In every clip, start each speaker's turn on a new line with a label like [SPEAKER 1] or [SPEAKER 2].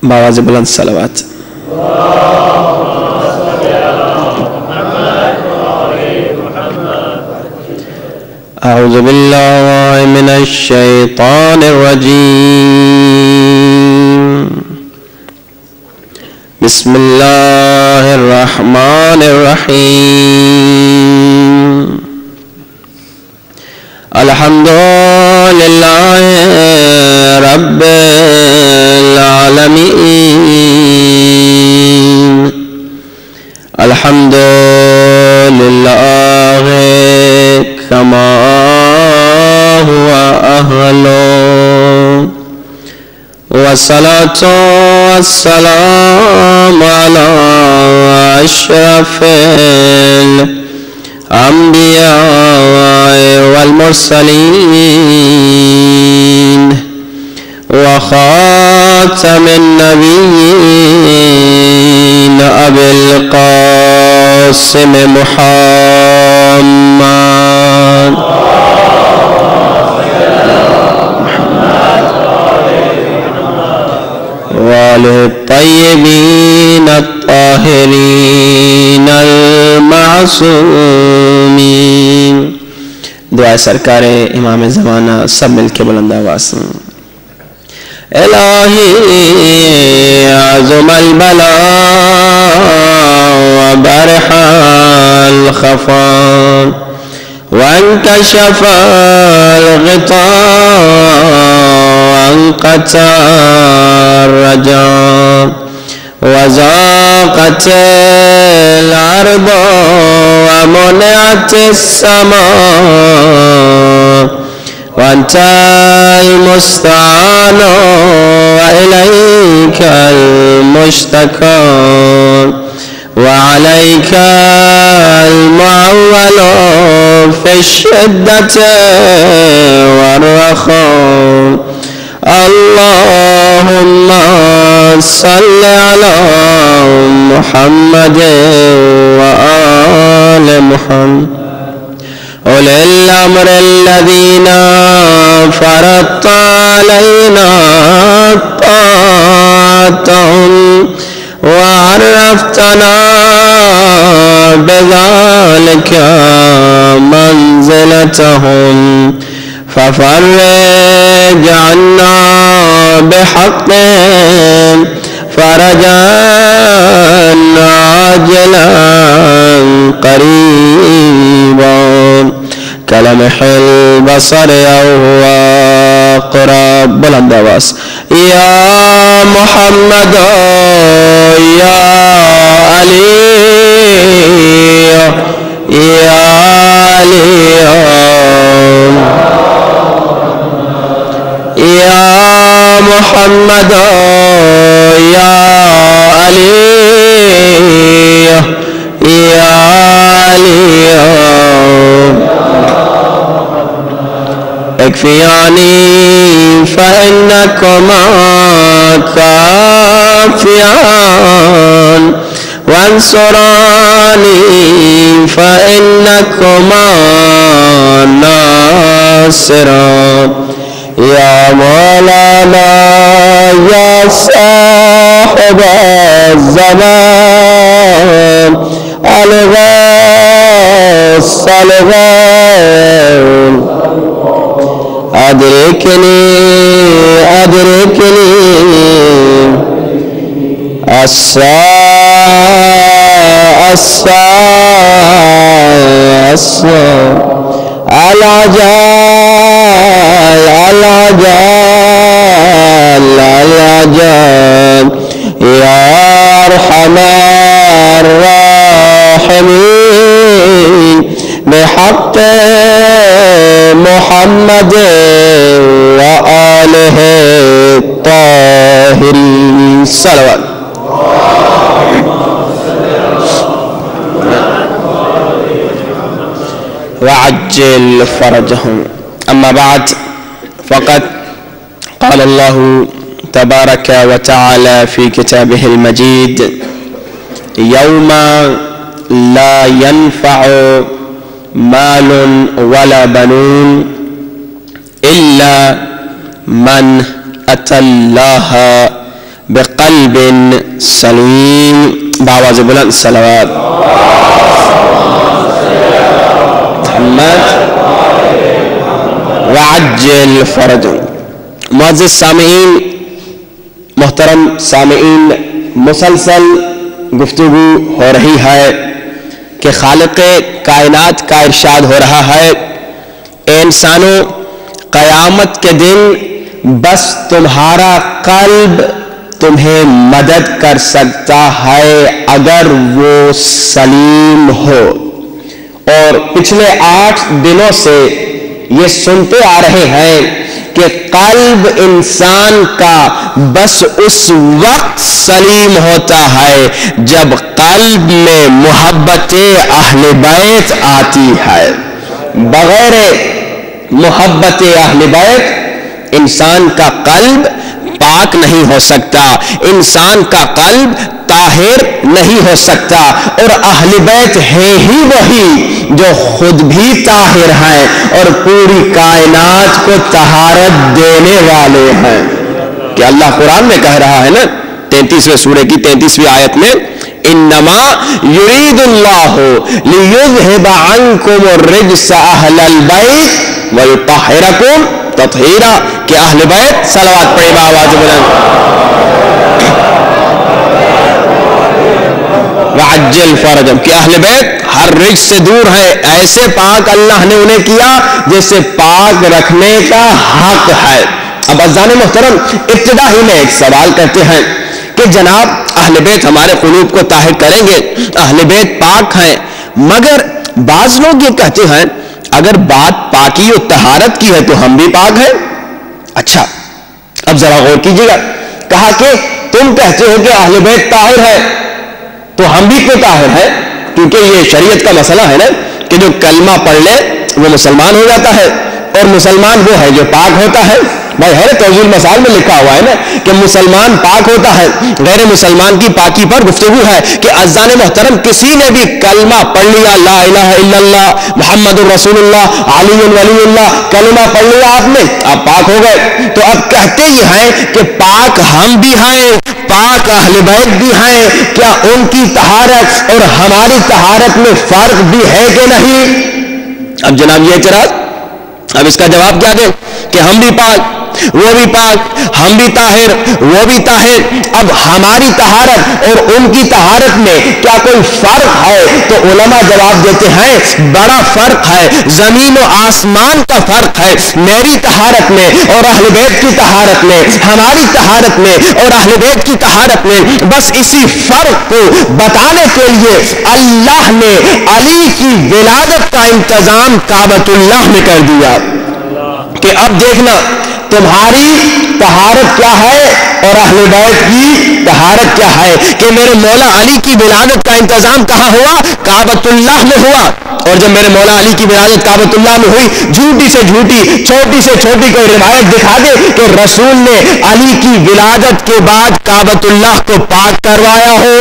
[SPEAKER 1] بآواز بلند صلوات. أعوذ بالله من الشيطان الرجيم. بسم الله الرحمن الرحيم. الحمد لله رب العالمين. الحمد لله كما هو أهله، والصلاة والسلام على أشرف الأنبياء والمرسلين وخاتم النبيين أبي القاسم محمد وآله الطيبين الطاهرين المعصومين. دعا سرکار امام زمانہ سب مل کے بلند آواز. الہی عظم البلاء وبرح الخفاء وانكشف الغطاء وانقطع الرجاء وضاقت الأرض ومنعت السماء وأنت المستعان وإليك المشتكى وعليك المعول في الشدة والرخاء. اللهم صل على محمد وآل محمد أولي الأمر الذين فرضت علينا طاعتهم وعرفتنا بذلك منزلتهم، ففرج عنا بحقهم فرجا عاجلا قريبا كلمح البصر أو هو أقرب. بلند آواز. يا محمد يا علي يا علي يا محمد يا علي يا علي اكفياني فإنكما كافيان وانصراني فإنكما ناصران. يا مولانا يا صاحب الزمان الغوث الغوث أدركني أدركني العجال يا أرحم الراحمين بحق محمد وآله الطاهرين. صلوات. وعجل فرجهم. أما بعد، فقد قال الله تبارك وتعالى في كتابه المجيد: يوم لا ينفع مال ولا بنون إلا من أتى الله بقلب سلیم. بآواز بلند صلوات محمد وعجل فرجا. معزز سامعین، محترم سامعین، مسلسل گفتگو ہو رہی ہے کہ خالق کائنات کا ارشاد ہو رہا ہے، اے انسانوں، قیامت کے دن بس تمہارا قلب تمہیں مدد کر سکتا ہے اگر وہ سلیم ہو. اور پچھلے 8 دنوں سے یہ سنتے آ رہے ہیں کہ قلب انسان کا بس اس وقت سلیم ہوتا ہے جب قلب میں محبت اہل بیت آتی ہے. بغیر محبت اہل بیت انسان کا قلب پاک نہیں ہو سکتا، انسان کا قلب طاہر نہیں ہو سکتا. اور اہل بیت ہیں ہی وہی جو خود بھی طاہر ہیں اور پوری کائنات کو طہارت دینے والے ہیں. کہ اللہ قرآن میں کہہ رہا ہے نا 33ویں سورہ کی 33ویں آیت میں، انما یرید اللہ لیذہب عنکم الرجس اہل البیت ویطہرکم تطہیرا. کہ اہل بیت صلوات پڑھے بآواز بلند وعجل فرجم. کہ اہل بیت ہر رجس سے دور ہے، ایسے پاک اللہ نے انہیں کیا جیسے پاک رکھنے کا حق ہے. اب عزیزان محترم، ابتدا ہی میں ایک سوال کرتے ہیں کہ جناب اہل بیت ہمارے قلوب کو طاہر کریں گے، اہل بیت پاک ہیں، مگر بعض لوگ یہ کہتے ہیں اگر بات پاکی و طہارت کی ہے تو ہم بھی پاک ہیں. اچھا اب ذرا غور کیجیے گا، کہا کہ تم کہتے ہو کہ اہل بیت طاہر ہے تو ہم بھی کیوں طاہر ہیں؟ کیونکہ یہ شریعت کا مسئلہ ہے نا کہ جو کلمہ پڑھ لے وہ مسلمان ہو جاتا ہے، اور مسلمان وہ ہے جو پاک ہوتا ہے. بھائی ہے توضیح المسائل میں لکھا ہوا ہے نا کہ مسلمان پاک ہوتا ہے، غیر مسلمان کی پاکی پر گفتگو ہے. کہ عزیزان محترم کسی نے بھی کلمہ پڑھ لیا، لا الہ الا اللہ محمد الرسول اللہ علی ولی اللہ، کلمہ پڑھ لیا آپ نے، آپ پاک ہو گئے. تو اب کہتے ہی ہیں کہ پاک ہم بھی ہیں، پاک اہل بیت بھی ہیں، کیا ان کی طہارت اور ہماری طہارت میں فرق بھی ہے کہ نہیں؟ اب جناب یہ اعتراض، اب اس کا جواب کیا دیں کہ ہم بھی پاک وہ بھی پاک، ہم بھی طاہر وہ بھی طاہر. اب ہماری طہارت اور ان کی طہارت میں کیا کوئی فرق ہے؟ تو علماء جواب دیتے ہیں بڑا فرق ہے، زمین و آسمان کا فرق ہے. میری طہارت میں اور اہل بیت کی طہارت میں، ہماری طہارت میں اور اہل بیت کی طہارت میں، بس اسی فرق کو بتانے کے لیے اللہ نے علی کی ولادت کا انتظام کعبۃ اللہ میں کر دیا کہ اب دیکھنا تمہاری طہارت کیا ہے اور اہل بیت کی طہارت کیا ہے. کہ میرے مولا علی کی ولادت کا انتظام کہاں ہوا؟ کعبۃ اللہ میں ہوا. اور جب میرے مولا علی کی ولادت کعبۃ اللہ میں ہوئی، جھوٹی سے جھوٹی، چھوٹی سے چھوٹی کوئی روایت دکھا دے کہ رسول نے علی کی ولادت کے بعد کعبۃ اللہ کو پاک کروایا ہو.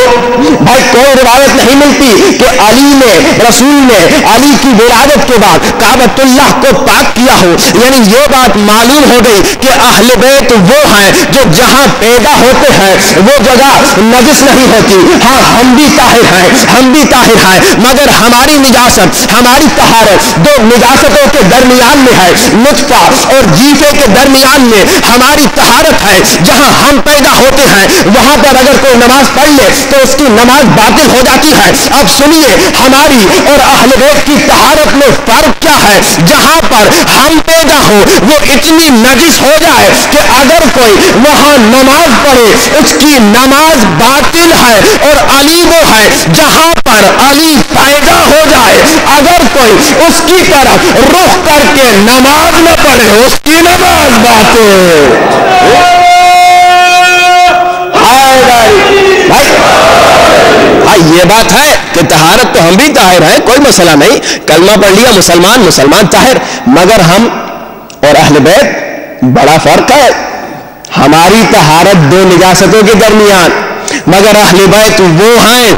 [SPEAKER 1] بھائی کوئی روایت نہیں ملتی کہ علی نے، رسول نے علی کی ولادت کے بعد کعبۃ اللہ کو پاک کیا ہو. یعنی یہ بات معلوم ہو گئی کہ اہل بیت وہ ہیں جو جہاں پیدا ہوتے ہیں وہ جگہ نجس نہیں ہوتی. ہاں ہم بھی طاہر ہیں، ہم بھی طاہر ہیں، مگر ہماری نجاست، ہماری طہارت دو نجاستوں کے درمیان میں ہے. نطفہ اور جیفے کے درمیان میں ہماری طہارت ہے. جہاں ہم پیدا ہوتے ہیں وہاں پر اگر کوئی نماز پڑھ لے تو اس کی نماز باطل ہو جاتی ہے. اب سنیے ہماری اور اہل بیت کی طہارت میں فرق کیا ہے. جہاں پر ہم پیدا ہو وہ اتنی نجس ہو جائے کہ اگر کوئی وہاں نماز پڑھے اس کی نماز باطل ہے. اور علی وہ ہے جہاں پر علی پیدا ہو جائے اگر کوئی اس کی طرف رخ کر کے نماز نہ پڑھے اس کی نماز باطل. یہ بات ہے کہ طہارت تو ہم بھی طاہر ہیں، کوئی مسئلہ نہیں، کلمہ پڑھ لیا مسلمان، مسلمان طاہر. مگر ہم اور اہل بیت بڑا فرق ہے. ہماری طہارت دو نجاستوں کے درمیان، مگر اہل بیت وہ ہیں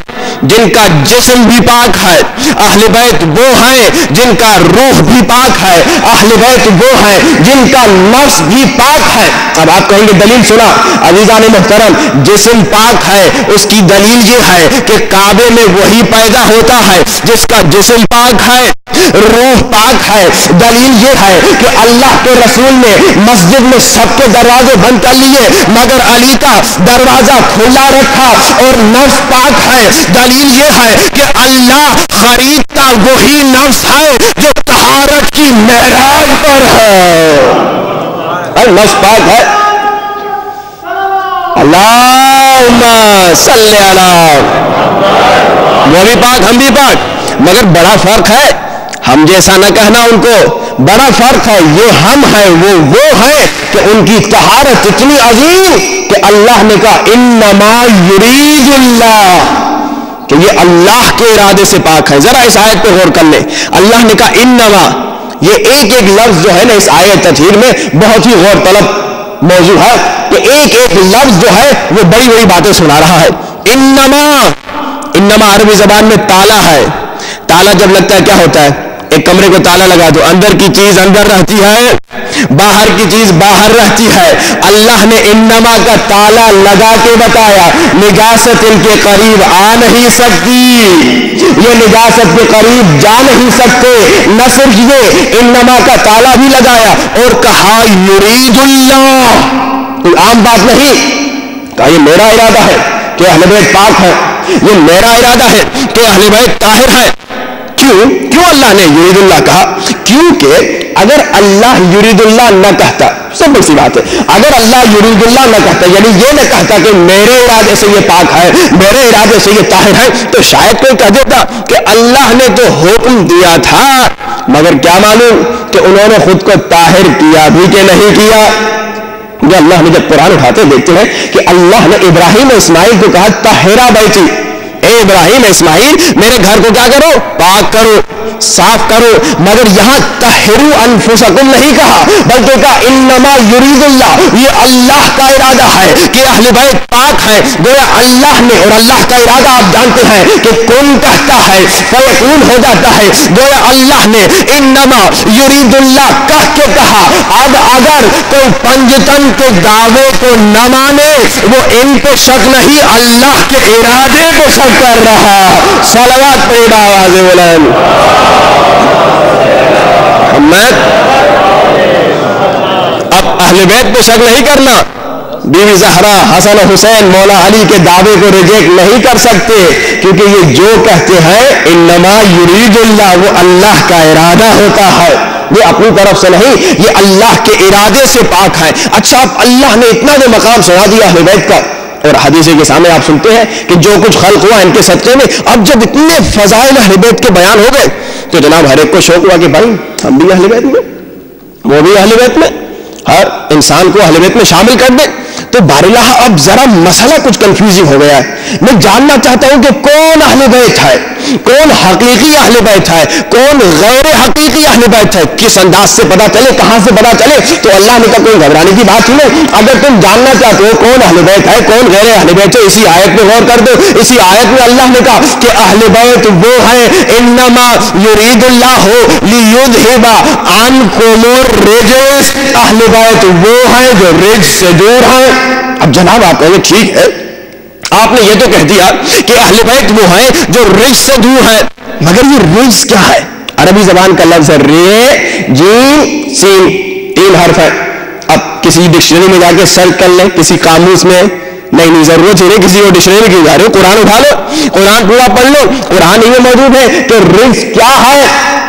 [SPEAKER 1] جن کا جسم بھی پاک ہے، اہل بیت وہ ہیں جن کا روح بھی پاک ہے، اہل بیت وہ ہیں جن کا نفس بھی پاک ہے۔ اب آپ کہیں گے دلیل سنا، عزیزان محترم، جسم پاک ہے اس کی دلیل یہ ہے کہ کعبے میں وہی پیدا ہوتا ہے جس کا جسم پاک ہے، روح پاک ہے۔ دلیل یہ ہے کہ اللہ کے رسول نے مسجد میں سب کے دروازے بند کر لیے مگر علی کا دروازہ کھلا رکھا اور نفس پاک ہے۔ دلیل یہ ہے کہ اللہ خریدتا وہی نفس ہے جو طہارت کی معراج پر ہے، نفس پاک ہے۔ اللہم صلی علی، وہ بھی پاک ہم بھی پاک، مگر بڑا فرق ہے، ہم جیسا نہ کہنا ان کو، بڑا فرق ہے، یہ ہم ہیں وہ ہیں کہ ان کی طہارت اتنی عظیم کہ اللہ نے کہا انما یرید اللہ، کہ یہ اللہ کے ارادے سے پاک ہے۔ ذرا اس آیت پہ غور کر لیں، اللہ نے کہا انما، یہ ایک ایک لفظ جو ہے نا اس آیت تطہیر میں بہت ہی غور طلب موضوع ہے کہ ایک ایک لفظ جو ہے وہ بڑی بڑی باتیں سنا رہا ہے۔ انما عربی زبان میں تالا ہے، تالا جب لگتا ہے کیا ہوتا ہے؟ ایک کمرے کو تالا لگا دو، اندر کی چیز اندر رہتی ہے، باہر کی چیز باہر رہتی ہے۔ اللہ نے انما کا تالا لگا کے بتایا، نجاست ان کے قریب آ نہیں سکتی، یہ نجاست کے قریب جا نہیں سکتے۔ نہ صرف یہ، انما کا تالا بھی لگایا اور کہا یرید اللہ، کوئی عام بات نہیں، کہا یہ میرا ارادہ ہے کہ اہل بیت پاک ہے، یہ میرا ارادہ ہے کہ اہل بیت طاہر ہے۔ کیوں اللہ نے یرید اللہ کہا؟ کیونکہ اگر اللہ یرید اللہ نہ کہتا، سمپل سی بات ہے، اگر اللہ یرید اللہ نہ کہتا، یعنی یہ نہ کہتا کہ میرے ارادے سے یہ پاک ہے، میرے ارادے سے یہ طاہر ہے، تو شاید کوئی کہہ دیتا کہ اللہ نے تو حکم دیا تھا مگر کیا معلوم کہ انہوں نے خود کو طاہر کیا بھی کہ نہیں کیا۔ جو اللہ نے جب قرآن اٹھاتے دیکھتے ہیں کہ اللہ نے ابراہیم و اسماعیل کو کہا طہرا بیتی، اے ابراہیم اسماعیل میرے گھر کو کیا کرو؟ پاک کرو، صاف کرو، مگر یہاں طہرو انفسکم نہیں کہا بلکہ کہا انما یرید اللہ، یہ اللہ کا ارادہ ہے کہ اہل بیت پاک ہے۔ گویا اللہ نے، اور اللہ کا ارادہ آپ جانتے ہیں کہ کون کہتا ہے فیکون ہو جاتا ہے، گویا اللہ نے انما یرید اللہ کہہ کے کہا۔ اب اگر کوئی پنجتن کے دعوے کو نہ مانے وہ ان پہ شک نہیں، اللہ کے ارادے کو شک کر رہا۔ صلوات پڑھیے آواز بلند۔ اب اہل بیت پہ شک نہیں کرنا، بیوی زہرا، حسن و حسین، مولا علی کے دعوے کو ریجیکٹ نہیں کر سکتے کیونکہ یہ جو کہتے ہیں انما یرید اللہ، وہ اللہ کا ارادہ ہوتا ہے، یہ اپنی طرف سے نہیں، یہ اللہ کے ارادے سے پاک ہے۔ اچھا اب اللہ نے اتنا جو مقام سنا دیا اہل بیت کا، اور حدیث کے سامنے آپ سنتے ہیں کہ جو کچھ خلق ہوا ان کے صدقے میں، اب جب اتنے فضائل اہل بیت کے بیان ہو گئے تو جناب ہر ایک کو شوق ہوا کہ بھائی ہم بھی اہل بیت میں، وہ بھی اہل بیت میں، ہر انسان کو اہل بیت میں شامل کر دیں۔ تو باراللہ اب ذرا مسئلہ کچھ کنفیوزنگ ہو گیا ہے، میں جاننا چاہتا ہوں کہ کون اہل بیت ہے، کون حقیقی اہل بیت ہے، کون غیر حقیقی اہل بیت ہے، کس انداز سے پتا چلے، کہاں سے پتا چلے؟ تو اللہ نے کہا کوئی گھبرانے کی بات ہی نہیں، اگر تم جاننا چاہتے ہو کون اہل بیت ہے کون غیر اہل بیت ہے، اسی آیت میں غور کر دو۔ اسی آیت میں اللہ نے کہا کہ اہل بیت وہ ہیں انما یرید اللہ لیذھب عنکم الرجس، اہل بیت وہ ہیں جو رجس سے دور ہیں۔ اب جناب آپ کہیں ٹھیک ہے، آپ نے یہ تو کہہ دیا کہ اہل بیت وہ ہیں جو رجس سے دور ہیں، مگر یہ رجس کیا ہے؟ عربی زبان کا لفظ ہے رے جیم سین، 3 حرف ہے۔ اب کسی ڈکشنری میں جا کے سرچ کر لیں، کسی قاموس میں، نہیں ضرورت ہی نہیں کسی اور ڈکشنری کی جا رہے ہو، قرآن اٹھا لو، قرآن پورا پڑھ لو، قرآن ہی میں موجود ہے کہ رجس کیا ہے۔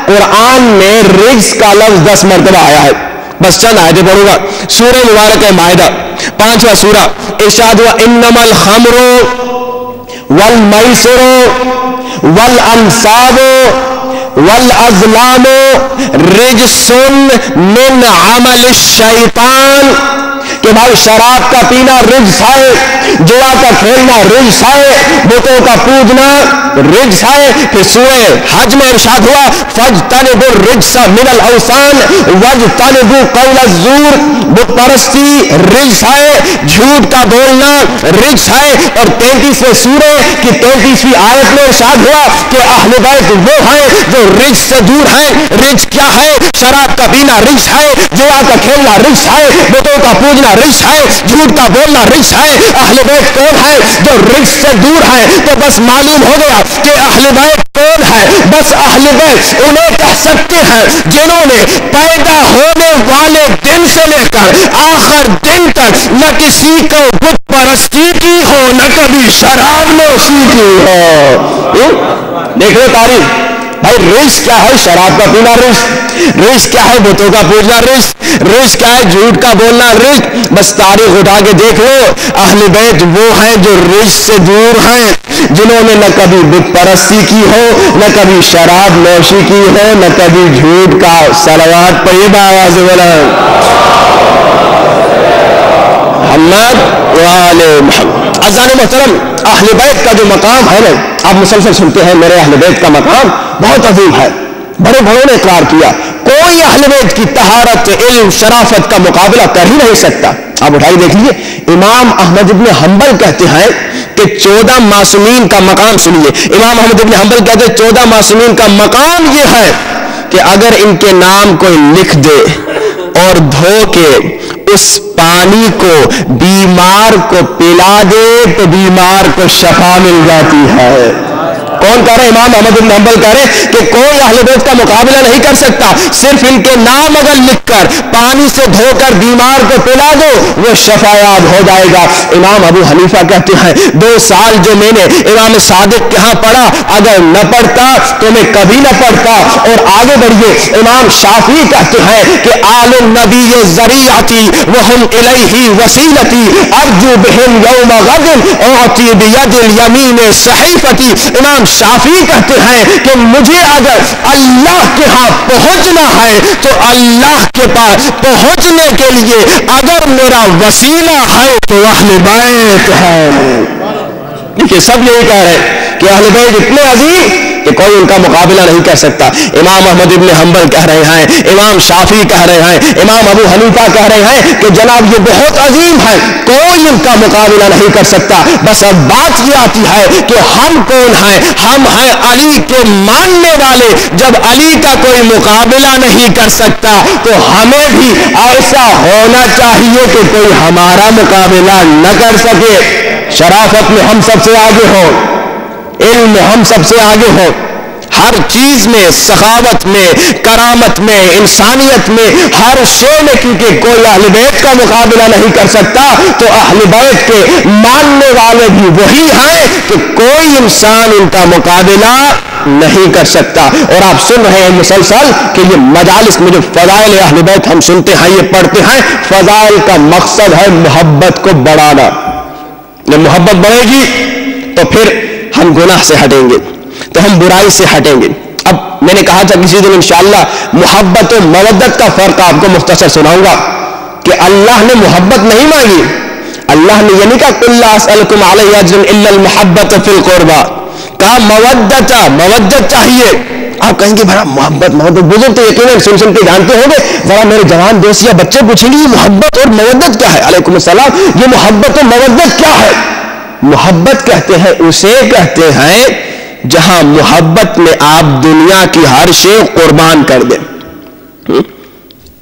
[SPEAKER 1] قرآن میں رجس کا لفظ 10 مرتبہ آیا ہے، بس چند آیتیں پڑھوں گا۔ سورہ مبارکہ مائدہ 5واں سورہ، ارشاد ہوا انما الخمر والمیسر والانصاب والازلام رجس من عمل الشیطان، کہ بھائی شراب کا پینا رجس ہے، جوا کا کھیلنا رجس ہے، بتوں کا پوجنا رجس ہے۔ پھر سورہ حج میں ارشاد ہوا فاجتنبوا الرجس من الاوثان واجتنبوا قول الزور، بت پرستی رجس ہے، جھوٹ کا بولنا رجس ہے۔ اور 33ویں سورہ کی 33ویں آیت میں ارشاد ہوا کہ اہل بیت وہ ہیں جو رجس سے دور ہیں۔ رجس کیا ہے؟ شراب کا پینا رجس ہے، جوا کا کھیلنا رجس ہے، بتوں کا پوجنا رجس ہے، جھوٹ کا بولنا رجس ہے۔ اہل بیت کون ہے؟ جو رجس سے دور ہے۔ تو بس معلوم ہو گیا کہ اہل بیت کون ہے؟ بس اہل بیت انہیں کہہ سکتے ہیں جنہوں نے پیدا ہونے والے دن سے لے کر آخر دن تک نہ کسی کو بت پرستی کی ہو، نہ کبھی شراب نوشی کی ہو۔ دیکھ لو تاریخ بھائی، رجس کیا ہے؟ شراب کا پینا رجس، رجس کیا ہے؟ بتوں کا پوجنا رجس، رجس کیا ہے؟ جھوٹ کا بولنا رجس۔ بس تاریخ اٹھا کے دیکھ لو، اہل بیت وہ ہیں جو رجس سے دور ہیں، جنہوں نے نہ کبھی بت پرستی کی ہو، نہ کبھی شراب نوشی کی ہو، نہ کبھی جھوٹ کا۔ صلوات پڑھیے آواز بلند، محمد وآل محمد۔ عزیزان محترم، اہل بیت کا جو مقام ہے نا، آپ مسلسل سنتے ہیں میرے اہل بیت کا مقام بہت عظیم ہے، بڑے بڑوں نے اقرار کیا، کوئی اہل بیت کی طہارت، علم، شرافت کا مقابلہ کر ہی نہیں سکتا۔ آپ اٹھائی دیکھ لیجیے، امام احمد ابن حنبل کہتے ہیں کہ 14 معصومین کا مقام سنیے۔ امام احمد ابن حنبل کہتے ہیں 14 معصومین کا مقام یہ ہے کہ اگر ان کے نام کوئی لکھ دے اور دھو کے اس پانی کو بیمار کو پلا دے تو بیمار کو شفا مل جاتی ہے۔ کون کہہ رہے؟ امام احمد بن حنبل کہہ رہے کہ کوئی اہل بیت کا مقابلہ نہیں کر سکتا، صرف ان کے نام اگر لکھ کر پانی سے دھو کر بیمار کو پلا دو وہ شفا یاب ہو جائے گا۔ امام ابو حنیفہ کہتے ہیں 2 سال جو میں نے امام صادق کے ہاں پڑھا، اگر نہ پڑھتا تو میں کبھی نہ پڑھتا۔ اور آگے بڑھیے، امام شافعی کہتے ہیں کہ آل النبی ذریعتی وہم الیہ وسیلتی ارجو بہم یوم غد اعطی بید الیمین صحیفتی۔ امام شافعی کہتے ہیں کہ مجھے اگر اللہ کے ہاں پہنچنا ہے تو اللہ کے پاس پہنچنے کے لیے اگر میرا وسیلہ ہے تو اہل بیت ہے۔ دیکھیے سب یہی کہہ رہے ہیں کہ اہل بیت اتنے عظیم کہ کوئی ان کا مقابلہ نہیں کر سکتا۔ امام احمد ابن حنبل کہہ رہے ہیں، امام شافعی کہہ رہے ہیں، امام ابو حنیفہ کہہ رہے ہیں کہ جناب یہ بہت عظیم ہے، کوئی ان کا مقابلہ نہیں کر سکتا۔ بس اب بات یہ آتی ہے کہ ہم کون ہیں؟ ہم ہیں علی کے ماننے والے۔ جب علی کا کوئی مقابلہ نہیں کر سکتا تو ہمیں بھی ایسا ہونا چاہیے کہ کوئی ہمارا مقابلہ نہ کر سکے۔ شرافت میں ہم سب سے آگے ہو، علم میں ہم سب سے آگے ہو، ہر چیز میں، سخاوت میں، کرامت میں، انسانیت میں، ہر شے میں، کیونکہ کوئی اہل بیت کا مقابلہ نہیں کر سکتا تو اہل بیت کے ماننے والے بھی وہی ہیں کہ کوئی انسان ان کا مقابلہ نہیں کر سکتا۔ اور آپ سن رہے ہیں مسلسل کہ یہ مجالس میں جو فضائل اہل بیت ہم سنتے ہیں، یہ پڑھتے ہیں، فضائل کا مقصد ہے محبت کو بڑھانا۔ جب محبت بڑھے گی تو پھر ہم گناہ سے ہٹیں گے، تو ہم برائی سے ہٹیں گے۔ اب میں نے کہا تھا کسی دن انشاءاللہ محبت و مودت کا فرق آپ کو مختصر سناؤں گا کہ اللہ نے محبت نہیں مانگی، اللہ نے یہ نہیں کہا قُلْ لَا أَسْأَلُكُمْ عَلَيْهِ أَجْرًا إِلَّا الْمَحَبَّةَ فِي الْقُرْبَى، کہا مودت چاہیے۔ آپ کہیں گے بھلا محبت بزرگ تو یقیناً سن کے جانتے ہوں گے، ذرا میرے جوان دوست یا بچے پوچھیں گے یہ محبت اور مودت کیا ہے؟ علیکم السلام، یہ محبت اور مودت کیا ہے؟ محبت کہتے ہیں اسے کہتے ہیں جہاں محبت میں آپ دنیا کی ہر شے قربان کر دیں،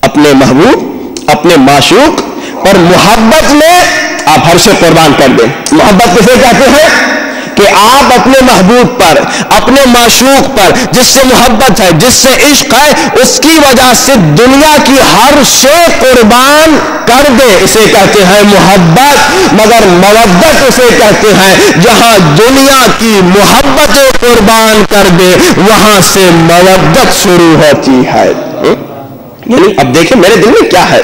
[SPEAKER 1] اپنے محبوب، اپنے معشوق، اور محبت میں آپ ہر شے قربان کر دیں۔ محبت کسے کہتے ہیں کہ آپ اپنے محبوب پر، اپنے معشوق پر جس سے محبت ہے، جس سے عشق ہے، اس کی وجہ سے دنیا کی ہر شے قربان کر دے، اسے کہتے ہیں محبت۔ مگر مودت اسے کہتے ہیں جہاں دنیا کی محبتیں قربان کر دے وہاں سے مودت شروع ہوتی ہے۔ یعنی اب دیکھیں میرے دل میں کیا ہے،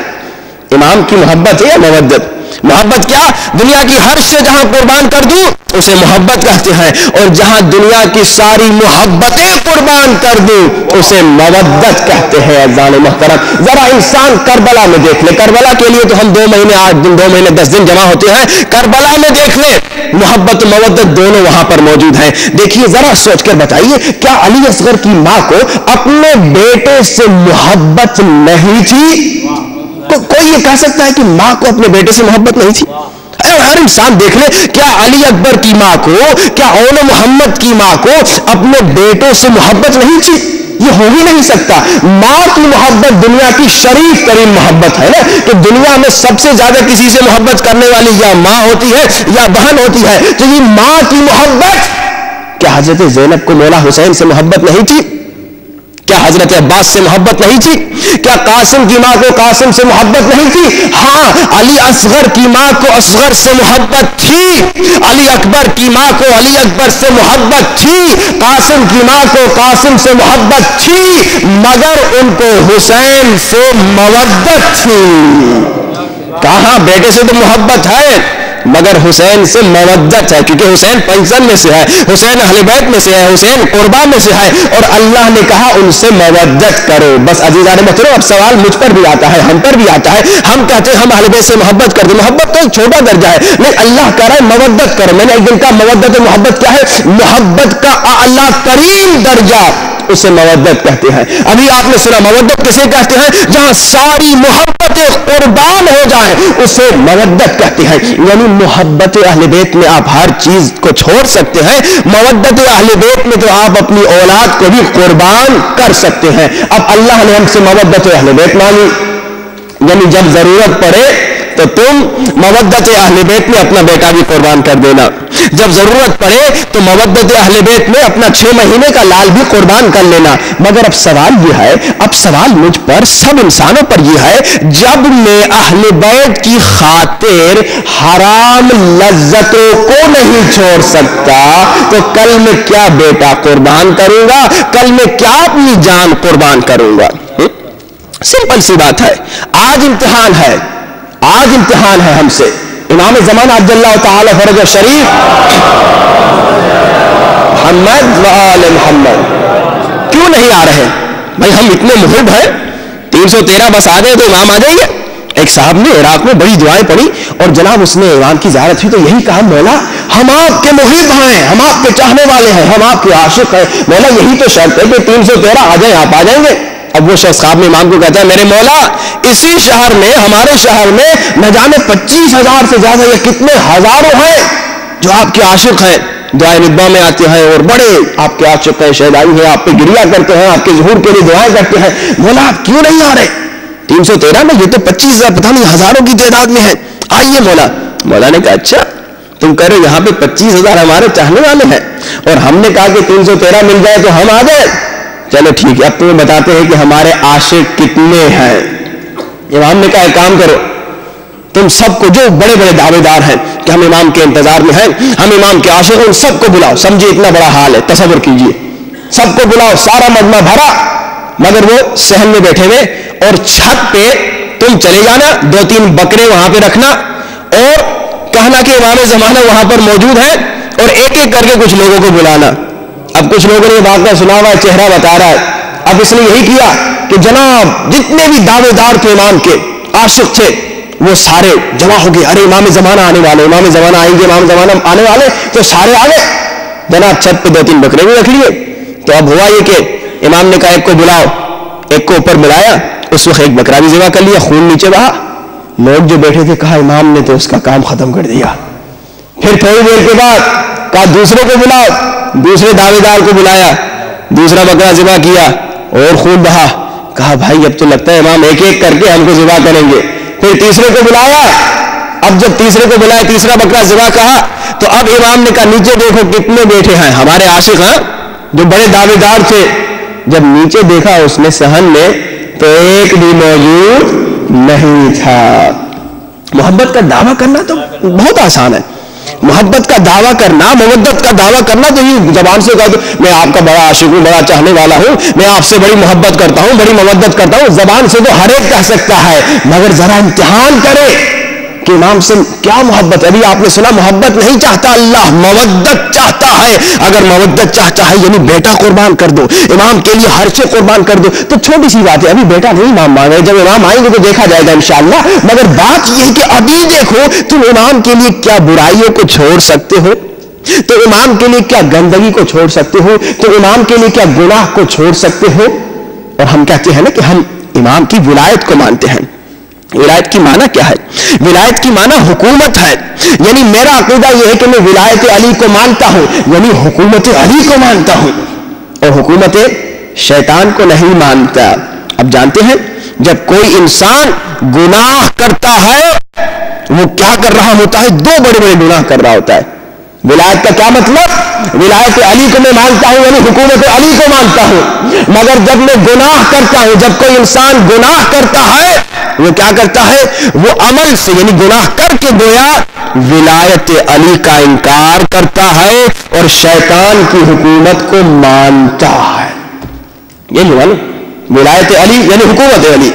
[SPEAKER 1] امام کی محبت ہے یا مودت؟ محبت کیا؟ دنیا کی ہر شے جہاں قربان کر دوں اسے محبت کہتے ہیں، اور جہاں دنیا کی ساری محبتیں قربان کر دوں اسے مودت کہتے ہیں۔ اذان محترم، ذرا انسان کربلا میں دیکھ لے، کربلا کے لیے تو ہم 2 مہینے 8 دن 2 مہینے 10 دن جمع ہوتے ہیں، کربلا میں دیکھ لے محبت و مودت دونوں وہاں پر موجود ہیں۔ دیکھیے ذرا سوچ کر بتائیے، کیا علی اصغر کی ماں کو اپنے بیٹے سے محبت نہیں تھی؟ کوئی یہ کہہ سکتا ہے کہ ماں کو اپنے بیٹے سے محبت نہیں تھی؟ ہر انسان دیکھ لے، کیا علی اکبر کی ماں کو، کیا اول محمد کی ماں کو اپنے بیٹوں سے محبت نہیں تھی؟ یہ ہو ہی نہیں سکتا۔ ماں کی محبت دنیا کی شریف ترین محبت ہے نا، کہ دنیا میں سب سے زیادہ کسی سے محبت کرنے والی یا ماں ہوتی ہے یا بہن ہوتی ہے، تو یہ ماں کی محبت۔ کیا حضرت زینب کو مولا حسین سے محبت نہیں تھی؟ کیا حضرت عباس سے محبت نہیں تھی؟ کیا قاسم کی ماں کو قاسم سے محبت نہیں تھی؟ ہاں، علی اصغر کی ماں کو اصغر سے محبت تھی، علی اکبر کی ماں کو علی اکبر سے محبت تھی، قاسم کی ماں کو قاسم سے محبت تھی، مگر ان کو حسین سے مودت تھی۔ کہاں بیٹے سے تو محبت ہے مگر حسین سے مودت ہے، کیونکہ حسین پنجن میں سے ہے، حسین اہل بیت میں سے ہے، حسین قربا میں سے ہے، اور اللہ نے کہا ان سے مودت کرو۔ بس عزیزان محترم، اب سوال مجھ پر بھی آتا ہے، ہم پر بھی آتا ہے، ہم کہتے ہیں ہم اہل بیت سے محبت کرتے ہیں، محبت تو ایک چھوٹا درجہ ہے، نہیں اللہ کہہ رہا ہے مودت کرو۔ میں نے ایک دن کہا مودت و محبت کیا ہے؟ محبت کا اعلیٰ ترین درجہ اسے مودت کہتے ہیں۔ ابھی آپ نے سنا مودت کسے کہتے ہیں؟ جہاں ساری محبتیں قربان ہو جائیں اسے مودت کہتے ہیں۔ یعنی محبت اہل بیت میں آپ ہر چیز کو چھوڑ سکتے ہیں، مودت اہل بیت میں تو آپ اپنی اولاد کو بھی قربان کر سکتے ہیں۔ اب اللہ نے ہم سے مودت اہل بیت مانگی، یعنی جب ضرورت پڑے تو تم مودت اہل بیت میں اپنا بیٹا بھی قربان کر دینا، جب ضرورت پڑے تو مودت اہل بیت میں اپنا 6 مہینے کا لال بھی قربان کر لینا۔ مگر اب سوال یہ ہے، اب سوال مجھ پر سب انسانوں پر یہ ہے، جب میں اہل بیت کی خاطر حرام لذتوں کو نہیں چھوڑ سکتا تو کل میں کیا بیٹا قربان کروں گا؟ کل میں کیا اپنی جان قربان کروں گا؟ سمپل سی بات ہے۔ آج امتحان ہے، آج امتحان ہے ہم سے۔ امام زمانہ عبد اللہ تعالی فرج شریف محمد و آل محمد کیوں نہیں آ رہے؟ بھائی ہم اتنے محب ہیں، 313 بس آ گئے تو امام آ جائیں گے۔ ایک صاحب نے عراق میں بڑی دعائیں پڑھی اور جناب اس نے امام کی زیارت ہوئی تو یہی کہا، مولا ہم آپ کے محب ہیں، ہم آپ کے چاہنے والے ہیں، ہم آپ کے عاشق ہیں، مولا یہی تو شرط ہے کہ 313 آ جائیں، آپ آ جائیں گے۔ اب وہ شخص خواب میں امام کو کہتا ہے، میرے مولا اسی شہر میں، ہمارے شہر میں نہ جانے 25,000 سے زیادہ یا کتنے ہزاروں ہیں جو آپ کے عاشق ہیں، دعائیں ندبہ میں آتے ہیں اور بڑے آپ کے عاشق ہیں، شہدائی ہیں، آپ پہ گریا کرتے ہیں، آپ کے ظہور کے لیے دعائیں کرتے ہیں، مولا آپ کیوں نہیں آ رہے؟ 313 میں یہ تو 25,000 پتہ نہیں ہزاروں کی تعداد میں ہے، آئیے مولا۔ مولا نے کہا اچھا تم کہہ رہے یہاں پہ 25,000 ہمارے چاہنے والے ہیں اور ہم نے کہا کہ 313 مل جائے تو ہم آ جائیں، چلو ٹھیک ہے اب تمہیں بتاتے ہیں کہ ہمارے عاشق کتنے ہیں۔ امام نے کہا ایک کام کرو، تم سب کو جو بڑے بڑے دعوے دار ہیں کہ ہم امام کے انتظار میں ہیں، ہم امام کے عاشق ہیں، ان سب کو بلاؤ۔ سمجھے اتنا بڑا حال ہے، تصور کیجئے، سب کو بلاؤ، سارا مجمع بھرا، مگر وہ صحن میں بیٹھے ہوئے، اور چھت پہ تم چلے جانا، 2-3 بکرے وہاں پہ رکھنا اور کہنا کہ امام زمانہ وہاں پر موجود ہے، اور ایک ایک کر کے کچھ لوگوں کو بلانا۔ اب کچھ لوگوں نے یہ واقعہ سنا ہوا ہے، چہرہ بتا رہا ہے، اب اس نے یہی کیا کہ جناب جتنے بھی دعوے دار تھے امام کے، عاشق تھے، وہ سارے جمع ہو گئے، ارے امام زمانہ آنے والے، امام زمانہ آئیں گے، امام زمانہ آنے والے، تو سارے آ گئے۔ جناب چھت پہ 2-3 بکرے بھی رکھ لیے۔ تو اب ہوا یہ کہ امام نے کہا ایک کو بلاؤ، ایک کو اوپر بلایا، اس وقت ایک بکرا بھی ذبح کر لیا، خون نیچے بہا۔ لوگ جو بیٹھے تھے کہا امام نے تو اس کا کام ختم کر دیا۔ پھر تھوڑی دیر کے بعد کہا دوسرے کو بلاؤ، دوسرے دعوے دار کو بلایا، دوسرا بکرا ذبح کیا اور خون بہا۔ کہا بھائی اب تو لگتا ہے امام ایک ایک کر کے ہم کو ذبح کریں گے۔ پھر تیسرے کو بلایا، اب جب تیسرے کو بلایا، تیسرا بکرا ذبح کہا، تو اب امام نے کہا نیچے دیکھو کتنے بیٹھے ہیں ہمارے عاشق ہیں جو بڑے دعوے دار تھے۔ جب نیچے دیکھا اس نے صحن میں تو ایک بھی موجود نہیں تھا۔ محبت کا دعویٰ کرنا تو بہت آسان ہے، محبت کا دعویٰ کرنا، مودت کا دعویٰ کرنا تو یہ زبان سے کہا تو میں آپ کا بڑا عاشق ہوں، بڑا چاہنے والا ہوں، میں آپ سے بڑی محبت کرتا ہوں، بڑی مودت کرتا ہوں، زبان سے تو ہر ایک کہہ سکتا ہے، مگر ذرا امتحان کرے کہ امام سے کیا محبت ہے. ابھی آپ نے سنا محبت نہیں چاہتا اللہ، مودت چاہتا ہے. اگر مودت چاہتا ہے یعنی بیٹا قربان کر دو، امام کے لیے ہر چیز قربان کر دو. تو چھوٹی سی بات ہے، ابھی بیٹا نہیں امام مانگ رہے، جب امام آئیں گے تو دیکھا جائے گا انشاءاللہ. مگر بات یہ ہے کہ ابھی دیکھو تم امام کے لیے کیا برائیوں کو چھوڑ سکتے ہو، تو امام کے لیے کیا گندگی کو چھوڑ سکتے ہو، تو امام کے لیے کیا گناہ کو چھوڑ سکتے ہو. اور ہم کہتے ہیں نا کہ ہم امام کی ولایت کو مانتے ہیں. ولایت کی معنی کیا ہے؟ ولایت کی معنی حکومت ہے. یعنی میرا عقیدہ یہ ہے کہ میں ولایت علی کو مانتا ہوں، یعنی حکومت علی کو مانتا ہوں، اور حکومت شیطان کو نہیں مانتا. اب جانتے ہیں جب کوئی انسان گناہ کرتا ہے وہ کیا کر رہا ہوتا ہے؟ دو بڑے بڑے گناہ کر رہا ہوتا ہے. ولایت کا کیا مطلب؟ ولایت علی کو میں مانتا ہوں یعنی حکومت علی کو مانتا ہوں. مگر جب میں گناہ کرتا ہوں، جب کوئی انسان گناہ کرتا ہے وہ کیا کرتا ہے؟ وہ عمل سے یعنی گناہ کر کے گویا ولایت علی کا انکار کرتا ہے اور شیطان کی حکومت کو مانتا ہے. یہ ہوا نا، ولایت علی یعنی حکومت علی.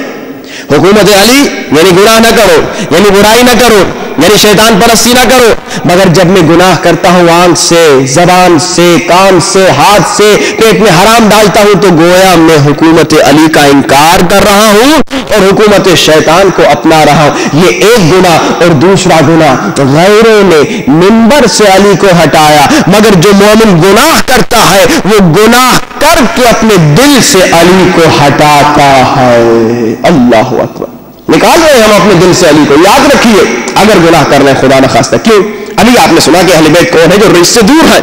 [SPEAKER 1] حکومت علی یعنی گناہ نہ کرو، یعنی برائی نہ کرو، یعنی شیطان پرستی نہ کرو. مگر جب میں گناہ کرتا ہوں آنکھ سے، زبان سے، کان سے، ہاتھ سے، پیٹ میں حرام ڈالتا ہوں، تو گویا میں حکومت علی کا انکار کر رہا ہوں اور حکومت شیطان کو اپنا رہا ہوں. یہ ایک گناہ. اور دوسرا گناہ، غیروں نے منبر سے علی کو ہٹایا. مگر جو مومن گناہ کرتا ہے وہ گناہ کر کے اپنے دل سے علی کو ہٹاتا ہے. اللہ اکبر. نکال رہے ہیں ہم اپنے دل سے علی کو. یاد رکھیے اگر گناہ کر رہے ہیں خدا نخواستہ. کیوں؟ ابھی آپ نے سنا کہ اہل بیت کون ہے؟ جو رجس سے دور ہے.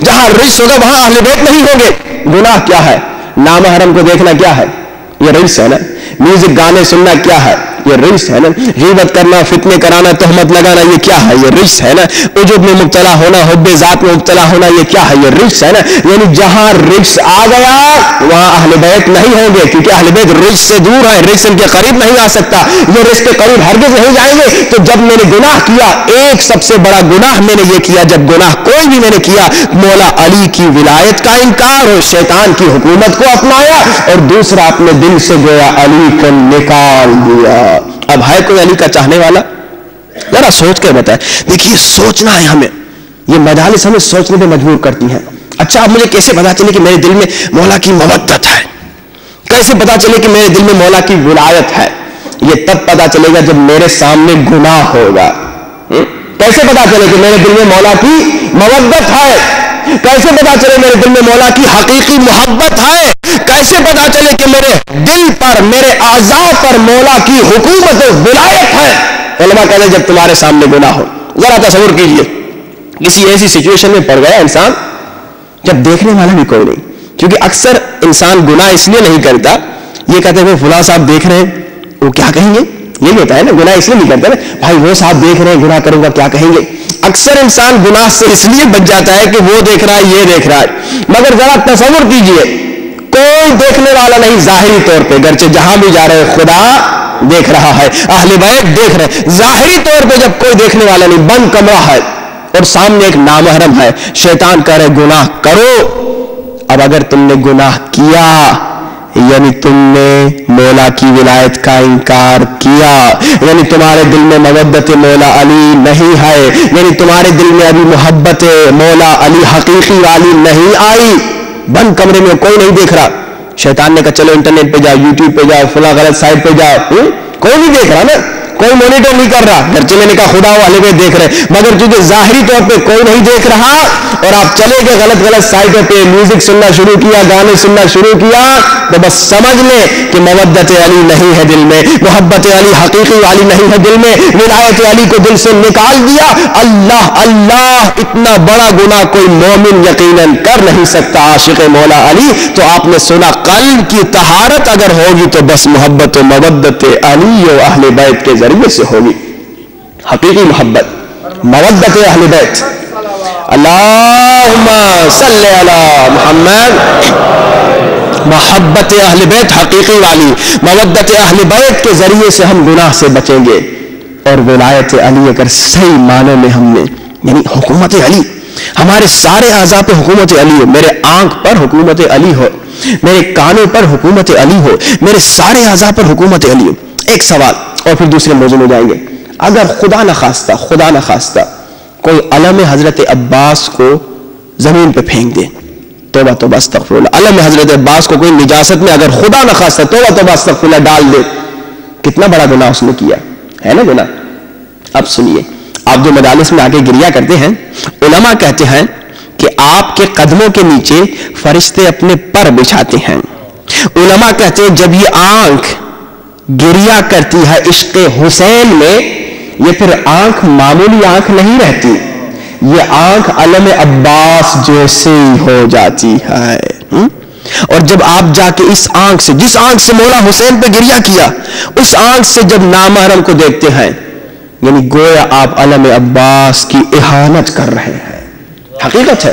[SPEAKER 1] جہاں رجس ہوگا وہاں اہل بیت نہیں ہوں گے. گناہ کیا ہے؟ نامحرم کو دیکھنا کیا ہے؟ یہ رجس ہے نا. میوزک گانے سننا کیا ہے؟ یہ رجس ہے نا. غیبت کرنا، فتنے کرانا، تہمت لگانا، یہ کیا ہے؟ یہ رجس ہے نا. عجب میں مبتلا ہونا، حب ذات میں مبتلا ہونا، یہ کیا ہے؟ یہ رجس ہے نا. یعنی جہاں رجس آ گیا وہاں اہل بیت نہیں ہوں گے، کیونکہ اہل بیت رجس سے دور ہے. رجس ان کے قریب نہیں آ سکتا. یہ رجس کے قریب ہرگز نہیں جائیں گے. تو جب میں نے گناہ کیا، ایک سب سے بڑا گناہ میں نے یہ کیا، جب گناہ کوئی بھی میں نے کیا، مولا علی کی ولایت کا انکار اور شیطان کی حکومت کو اپنایا، اور دوسرا اپنے دل سے گویا علی کو نکال دیا. اب ہے کوئی علی کا چاہنے والا؟ ذرا سوچ کے بتائے. دیکھیے سوچنا ہے ہمیں. یہ مجالس ہمیں سوچنے پہ مجبور کرتی ہیں. اچھا اب مجھے کیسے پتا چلے کہ میرے دل میں مولا کی مودت ہے؟ کیسے پتا چلے کہ میرے دل میں مولا کی ولایت ہے؟ یہ تب پتا چلے گا جب میرے سامنے گناہ ہوگا. کیسے پتا چلے کہ میرے دل میں مولا کی مودت ہے؟ کیسے پتا چلے میرے دل میں مولا کی حقیقی محبت ہے؟ کیسے پتا چلے کہ میرے دل پر، میرے اعضاء پر مولا کی حکومت ولایت ہے؟ علماء کہتے ہیں جب تمہارے سامنے گناہ ہو. ذرا تصور کیجئے کسی ایسی سچویشن میں پڑ گیا انسان جب دیکھنے والا بھی کوئی نہیں. کیونکہ اکثر انسان گناہ اس لیے نہیں کرتا، یہ کہتے ہیں فلاں صاحب دیکھ رہے ہیں وہ کیا کہیں گے. یہی ہوتا ہے نا، گناہ اس لیے نہیں کرتا نا، بھائی وہ صاحب دیکھ رہے ہیں گناہ کروں گا کیا کہیں گے. اکثر انسان گناہ سے اس لیے بچ جاتا ہے کہ وہ دیکھ رہا ہے، یہ دیکھ رہا ہے. مگر ذرا تصور کیجئے کوئی دیکھنے والا نہیں ظاہری طور پہ، گرچہ جہاں بھی جا رہے خدا دیکھ رہا ہے، اہل بیت دیکھ رہے. ظاہری طور پہ جب کوئی دیکھنے والا نہیں، بند کمرہ ہے اور سامنے ایک نامحرم ہے، شیطان کہہ رہے گناہ کرو. اب اگر تم نے گناہ کیا یعنی تم نے مولا کی ولایت کا انکار کیا، یعنی تمہارے دل میں مودت مولا علی نہیں ہے، یعنی تمہارے دل میں ابھی محبت مولا علی حقیقی والی نہیں آئی. بند کمرے میں کوئی نہیں دیکھ رہا. شیطان نے کہا چلو انٹرنیٹ پہ جاؤ، یوٹیوب پہ جاؤ، فلاں غلط سائٹ پہ جاؤ. کوئی نہیں دیکھ رہا نا، کوئی مانیٹر نہیں کر رہا. گرچہ میں نے کہا خدا والے بھی دیکھ رہے، مگر چونکہ ظاہری طور پہ کوئی نہیں دیکھ رہا اور آپ چلے گئے غلط سائٹوں پہ، میوزک سننا شروع کیا، گانے سننا شروع کیا، تو بس سمجھ لیں کہ مودت علی نہیں ہے دل میں، محبت علی حقیقی والی نہیں ہے دل میں، ولایت علی کو دل سے نکال دیا. اللہ اللہ، اتنا بڑا گناہ کوئی مومن یقیناً کر نہیں سکتا عاشق مولا علی. تو آپ نے سنا قلب کی طہارت اگر ہوگی تو بس محبت و مودت علی و اہل بیت کے ذریعے سے ہوگی. حقیقی محبت، مودت اہل بیت. اللہم صلی علی محمد. محبت اہل بیت حقیقی والی، مودت اہل بیت کے ذریعے سے ہم گناہ سے بچیں گے. اور ولایت علی اگر صحیح معنوں میں ہم نے، یعنی حکومت علی، ہمارے سارے اعضاء پہ حکومت علی ہو، میرے آنکھ پر حکومت علی ہو، میرے کانوں پر حکومت علی ہو، میرے سارے اعضاء پر حکومت علی ہو. ایک سوال اور پھر دوسرے موضوع میں جائیں گے. اگر خدا نہ خواستہ کوئی علم حضرت عباس کو زمین پہ پھینک دے، توبہ توبہ استغفر اللہ، علم حضرت عباس کو کوئی نجاست میں اگر خدا نہ خواستہ توبہ توبہ استغفر اللہ ڈال دے، کتنا بڑا گناہ اس نے کیا ہے نا گناہ۔ اب سنیے، آپ جو مجالس میں آگے گریا کرتے ہیں، علماء کہتے ہیں کہ آپ کے قدموں کے نیچے فرشتے اپنے پر بچھاتے ہیں۔ علماء کہتے ہیں جب یہ آنکھ گریا کرتی ہے عشق حسین میں، یہ پھر آنکھ معمولی آنکھ نہیں رہتی، یہ آنکھ علم عباس جیسے ہی ہو جاتی ہے۔ اور جب آپ جا کے اس آنکھ سے، جس آنکھ سے مولا حسین پہ گریا کیا، اس آنکھ سے جب نامحرم کو دیکھتے ہیں، یعنی گویا آپ علم عباس کی اہانت کر رہے ہیں۔ حقیقت ہے،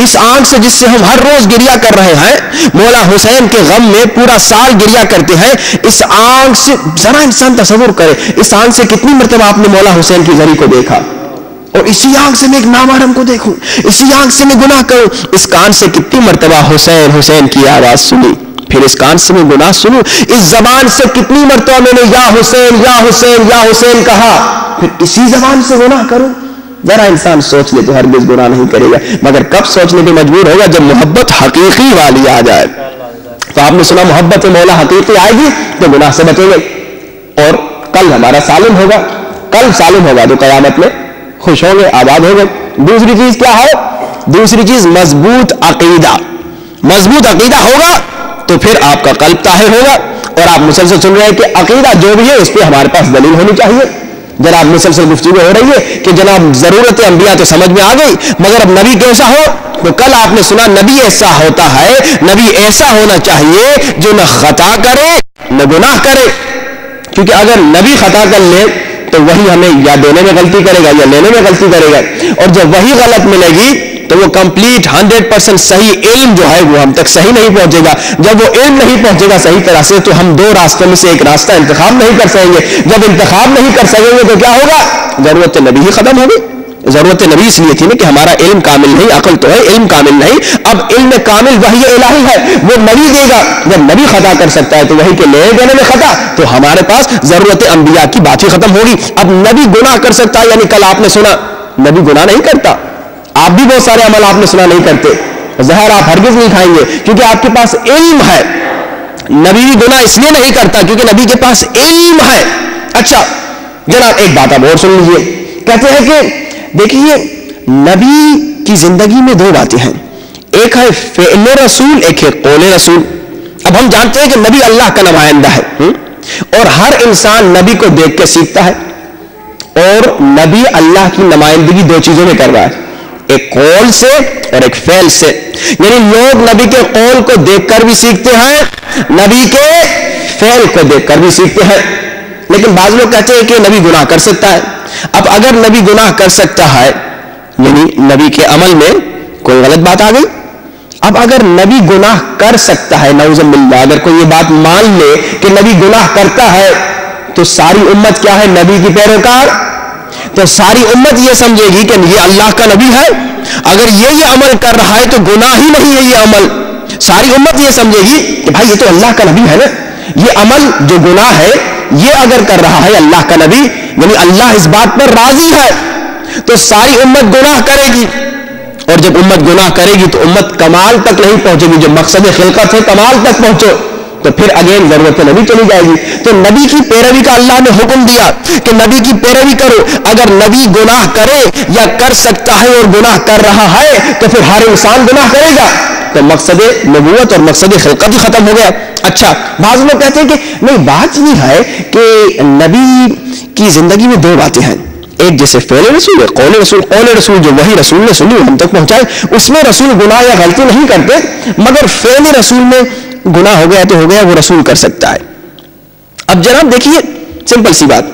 [SPEAKER 1] اس آنکھ سے جس سے ہم ہر روز گریا کر رہے ہیں، مولا حسین کے غم میں پورا سال گریا کرتے ہیں، اس آنکھ سے ذرا انسان تصور کرے، اس آنکھ سے کتنی مرتبہ آپ نے مولا حسین کی زری کو دیکھا، اور اسی آنکھ سے میں ایک نامحرم کو دیکھوں، اسی آنکھ سے میں گناہ کروں، اس کان سے کتنی مرتبہ حسین حسین کی آواز سنی، پھر اس کان سے میں گناہ سنوں، اس زبان سے کتنی مرتبہ میں نے یا حسین یا حسین یا حسین کہا، پھر اسی زبان سے گناہ کروں۔ ذرا انسان سوچ لے تو ہرگز گناہ نہیں کرے گا، مگر کب سوچنے پہ مجبور ہوگا؟ جب محبت حقیقی والی آ جائے۔ تو آپ نے سنا محبت مولا حقیقی آئے گی تو گناہ سے بچیں گے، اور کل ہمارا سالم ہوگا، کل سالم ہوگا تو قیامت میں خوش ہوں گے، آباد ہوں گے۔ دوسری چیز کیا ہے؟ دوسری چیز مضبوط عقیدہ۔ مضبوط عقیدہ ہوگا تو پھر آپ کا قلب طاہر ہوگا، اور آپ مسلسل سن رہے ہیں کہ عقیدہ جو بھی ہے اس پہ ہمارے پاس دلیل ہونی چاہیے۔ جناب مسلسل گفتگو ہو رہی ہے کہ جناب ضرورت انبیاء تو سمجھ میں آ گئی، مگر اب نبی کیسا ہو؟ تو کل آپ نے سنا نبی ایسا ہوتا ہے، نبی ایسا ہونا چاہیے جو نہ خطا کرے نہ گناہ کرے، کیونکہ اگر نبی خطا کر لے تو وہی ہمیں یا دینے میں غلطی کرے گا یا لینے میں غلطی کرے گا، اور جب وہی غلط ملے گی تو وہ کمپلیٹ 100% صحیح علم جو ہے وہ ہم تک صحیح نہیں پہنچے گا۔ جب وہ علم نہیں پہنچے گا صحیح طرح سے تو ہم دو راستوں میں سے ایک راستہ انتخاب نہیں کر سکیں گے۔ جب انتخاب نہیں کر سکیں گے تو کیا ہوگا؟ ضرورت نبی ہی ختم ہوگی۔ ضرورت نبی اس لیے تھی نا کہ ہمارا علم کامل نہیں، عقل تو ہے، علم کامل نہیں۔ اب علم کامل وحی الہی ہے، وہ نبی دے گا۔ جب نبی خطا کر سکتا ہے تو وہی کے لے دینے میں خطا، تو ہمارے پاس ضرورت انبیاء کی بات ہی ختم ہوگی۔ اب نبی گناہ کر سکتا ہے، یعنی کل آپ نے سنا نبی گناہ نہیں کرتا، آپ بھی بہت سارے عمل آپ نے سنا نہیں کرتے، زہر آپ ہرگز نہیں کھائیں گے کیونکہ آپ کے پاس علم ہے۔ نبی بھی گناہ اس لیے نہیں کرتا کیونکہ نبی کے پاس علم ہے۔ اچھا جناب ایک بات آپ اور سن لیجئے، کہتے ہیں کہ دیکھیے نبی کی زندگی میں دو باتیں ہیں، ایک ہے فعل رسول، ایک ہے قول رسول۔ اب ہم جانتے ہیں کہ نبی اللہ کا نمائندہ ہے، اور ہر انسان نبی کو دیکھ کے سیکھتا ہے، اور نبی اللہ کی نمائندگی دو چیزوں میں کر رہا ہے، ایک قول سے اور ایک فعل سے۔ یعنی لوگ نبی کے قول کو دیکھ کر بھی سیکھتے ہیں، نبی کے فعل کو دیکھ کر بھی سیکھتے ہیں، لیکن بعض لوگ کہتے ہیں کہ نبی گناہ کر سکتا ہے۔ اب اگر نبی گناہ کر سکتا ہے یعنی نبی کے عمل میں کوئی غلط بات آ گئی۔ اب اگر نبی گناہ کر سکتا ہے، نعوذ باللہ، اگر کوئی یہ بات مان لے کہ نبی گناہ کرتا ہے تو ساری امت کیا ہے؟ نبی کی پیروکار۔ تو ساری امت یہ سمجھے گی کہ یہ اللہ کا نبی ہے، اگر یہ عمل کر رہا ہے تو گناہ ہی نہیں ہے یہ عمل۔ ساری امت یہ سمجھے گی کہ بھائی یہ تو اللہ کا نبی ہے نا، یہ عمل جو گناہ ہے یہ اگر کر رہا ہے اللہ کا نبی، یعنی اللہ اس بات پر راضی ہے، تو ساری امت گناہ کرے گی، اور جب امت گناہ کرے گی تو امت کمال تک نہیں پہنچے گی، جو مقصد خلقت ہے کمال تک پہنچو، تو پھر اگین ضرورت نبی چلی جائے گی۔ تو نبی کی پیروی کا اللہ نے حکم دیا کہ نبی کی پیروی کرو۔ اگر نبی گناہ کرے یا کر سکتا ہے اور گناہ کر رہا ہے تو پھر ہر انسان گناہ کرے گا، تو مقصد نبوت اور مقصد خلقت ہی ختم ہو گیا۔ اچھا بعض لوگ کہتے ہیں کہ نہیں، بات یہ ہے کہ نبی کی زندگی میں دو باتیں ہیں، ایک جیسے فعل رسول ہے، قول رسول۔ قول رسول جو وہی رسول نے سنی ہم تک پہنچائے، اس میں رسول گناہ یا غلطی نہیں کرتے، مگر فعل رسول میں گناہ ہو گیا تو ہو گیا، وہ رسول کر سکتا ہے۔ اب جناب دیکھیے سمپل سی بات،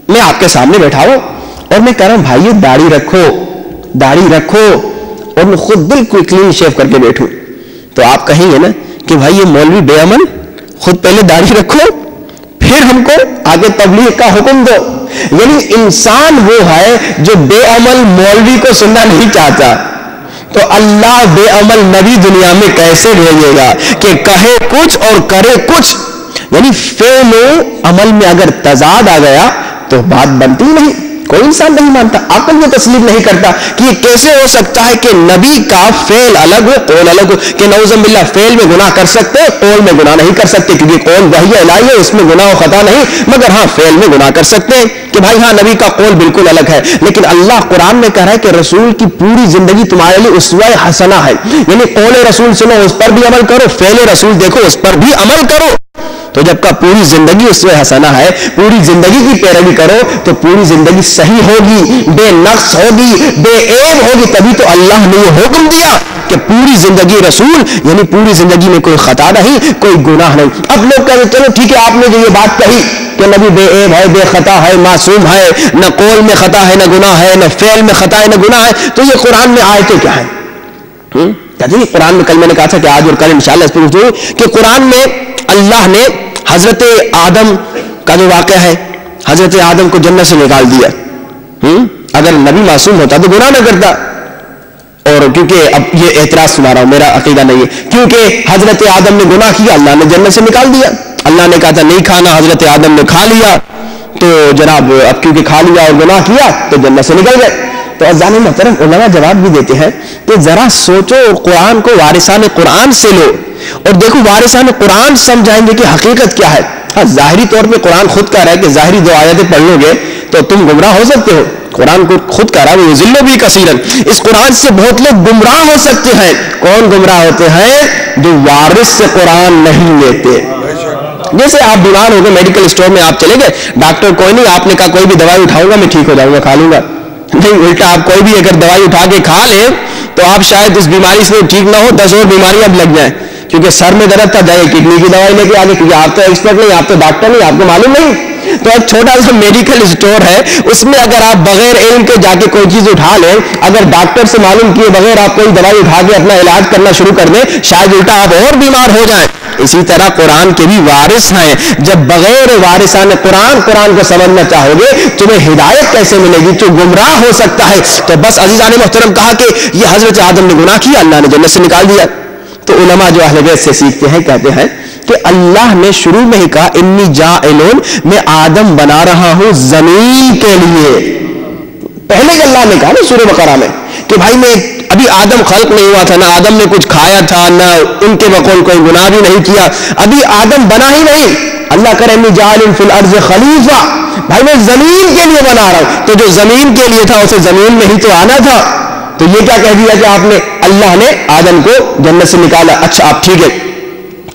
[SPEAKER 1] میں آپ کے سامنے بیٹھا ہوں اور میں کہہ رہا ہوں بھائی داڑھی رکھو، داڑھی رکھو، اور میں خود بالکل کلین شیو کر کے بیٹھوں، تو آپ کہیں گے نا کہ بھائی یہ مولوی بے عمل، خود پہلے داڑھی رکھو پھر ہم کو آگے تبلیغ کا حکم دو۔ یعنی انسان وہ ہے جو بے عمل مولوی کو سننا نہیں چاہتا، تو اللہ بے عمل نبی دنیا میں کیسے بھیجے گا کہ کہے کچھ اور کرے کچھ؟ یعنی فعل و عمل میں اگر تضاد آ گیا تو تو بات بنتی نہیں, کوئی انسان نہیں مانتا, عقل یہ تسلیم نہیں کرتا کہ یہ کیسے ہو سکتا ہے کہ نبی کا فعل الگ ہو قول الگ ہو, کہ نعوذ باللہ فعل میں گناہ کر سکتے قول میں گناہ نہیں کر سکتے, کیونکہ قول وحی الہی ہے, اس میں گناہ و خطا نہیں, مگر ہاں فعل میں گناہ کر سکتے ہیں کہ بھائی ہاں نبی کا قول بالکل الگ ہے. لیکن اللہ قرآن میں کہہ رہا ہے کہ رسول کی پوری زندگی تمہارے لیے اسوہ حسنہ ہے, یعنی قول رسول سنو اس پر بھی عمل کرو, فعل رسول دیکھو اس پر بھی عمل کرو. تو جب کا پوری زندگی اس میں حسنہ ہے, پوری زندگی کی پیروی کرو تو پوری زندگی صحیح ہوگی, بے نقص ہوگی, بے عیب ہوگی. تبھی تو اللہ نے یہ حکم دیا کہ پوری زندگی رسول, یعنی پوری زندگی میں کوئی خطا نہیں, کوئی گناہ نہیں. اب لوگ کہتے ہیں چلو ٹھیک ہے, آپ نے جو یہ بات کہی کہ نبی بے عیب ہے, بے خطا ہے, معصوم ہے, نہ قول میں خطا ہے, نہ گناہ ہے, نہ فعل میں خطا ہے, نہ گناہ ہے, تو یہ قرآن میں آیتیں کیا ہیں؟ کہتے ہیں قرآن میں, کل میں نے کہا تھا کہ آج اور کل انشاءاللہ اس پر گفتگو کہ قرآن میں اللہ نے حضرت آدم کا جو واقعہ ہے, حضرت آدم کو جنت سے نکال دیا. اگر نبی معصوم ہوتا تو گناہ نہ کرتا, اور کیونکہ اب یہ اعتراض سنا رہا ہوں, میرا عقیدہ نہیں ہے, کیونکہ حضرت آدم نے گناہ کیا, اللہ نے جنت سے نکال دیا. اللہ نے کہا تھا نہیں کھانا, حضرت آدم نے کھا لیا, تو جناب اب کیونکہ کھا لیا اور گناہ کیا تو جنت سے نکل گئے. تو عزیزان محترم علماء جواب بھی دیتے ہیں کہ ذرا سوچو, قرآن کو وارثان قرآن سے لو اور دیکھو وارثان قرآن سمجھائیں گے کہ حقیقت کیا ہے. ہاں ظاہری طور پہ قرآن خود کہہ رہا ہے کہ ظاہری دو آیتیں پڑھ لو گے تو تم گمراہ ہو سکتے ہو. قرآن کو خود کہہ رہا ہے وَيُضِلُّ بِهِ كَثِيرًا, اس قرآن سے بہت لوگ گمراہ ہو سکتے ہیں. کون گمراہ ہوتے ہیں؟ جو وارث سے قرآن نہیں لیتے. جیسے آپ بیمار ہو گئے, میڈیکل اسٹور میں آپ چلے گئے, ڈاکٹر کوئی نہیں, آپ نے کہا کوئی بھی دوائی اٹھاؤں گا میں ٹھیک ہو جاؤں گا, کھا لوں گا. نہیں, الٹا آپ کوئی بھی اگر دوائی اٹھا کے کھا لیں تو آپ شاید اس بیماری سے ٹھیک نہ ہو, 10 اور بیماریاں اب لگ جائیں. کیونکہ سر میں درد تھا, جائے کڈنی کی دوائی لے کے آگے, کیونکہ آپ تو ایکسپرٹ نہیں, آپ تو ڈاکٹر نہیں, آپ کو معلوم نہیں. تو ایک چھوٹا سا میڈیکل اسٹور ہے, اس میں اگر آپ بغیر علم کے جا کے کوئی چیز اٹھا لیں, اگر ڈاکٹر سے معلوم کیے بغیر آپ کوئی دوائی اٹھا کے اپنا علاج کرنا شروع کر دیں, شاید الٹا آپ اور بیمار ہو جائیں. اسی طرح قرآن کے بھی وارث ہیں. جب بغیر وارثان قرآن کو سمجھنا چاہو گے تمہیں ہدایت کیسے ملے گی؟ تو گمراہ ہو سکتا ہے. تو بس عزیزان محترم کہا کہ یہ حضرت آدم نے گناہ کیا, اللہ نے جنت سے نکال دیا. تو علماء جو اہل بیت سے سیکھتے ہیں کہتے ہیں کہ اللہ نے شروع میں ہی کہا انی جاعلون, میں آدم بنا رہا ہوں زمین کے لیے. پہلے کہ اللہ نے کہا نا سورہ بقرہ میں کہ بھائی میں ابھی آدم خلق نہیں ہوا تھا, نہ آدم نے کچھ کھایا تھا, نہ ان کے بقول کوئی گناہ بھی نہیں کیا, ابھی آدم بنا ہی نہیں. اللہ کرے انی جاعل فی الارض خلیفہ, بھائی میں زمین کے لیے بنا رہا ہوں. تو جو زمین کے لیے تھا اسے زمین میں ہی تو آنا تھا. تو یہ کیا کہہ دیا کہ آپ نے, اللہ نے آدم کو جنت سے نکالا. اچھا آپ ٹھیک ہے,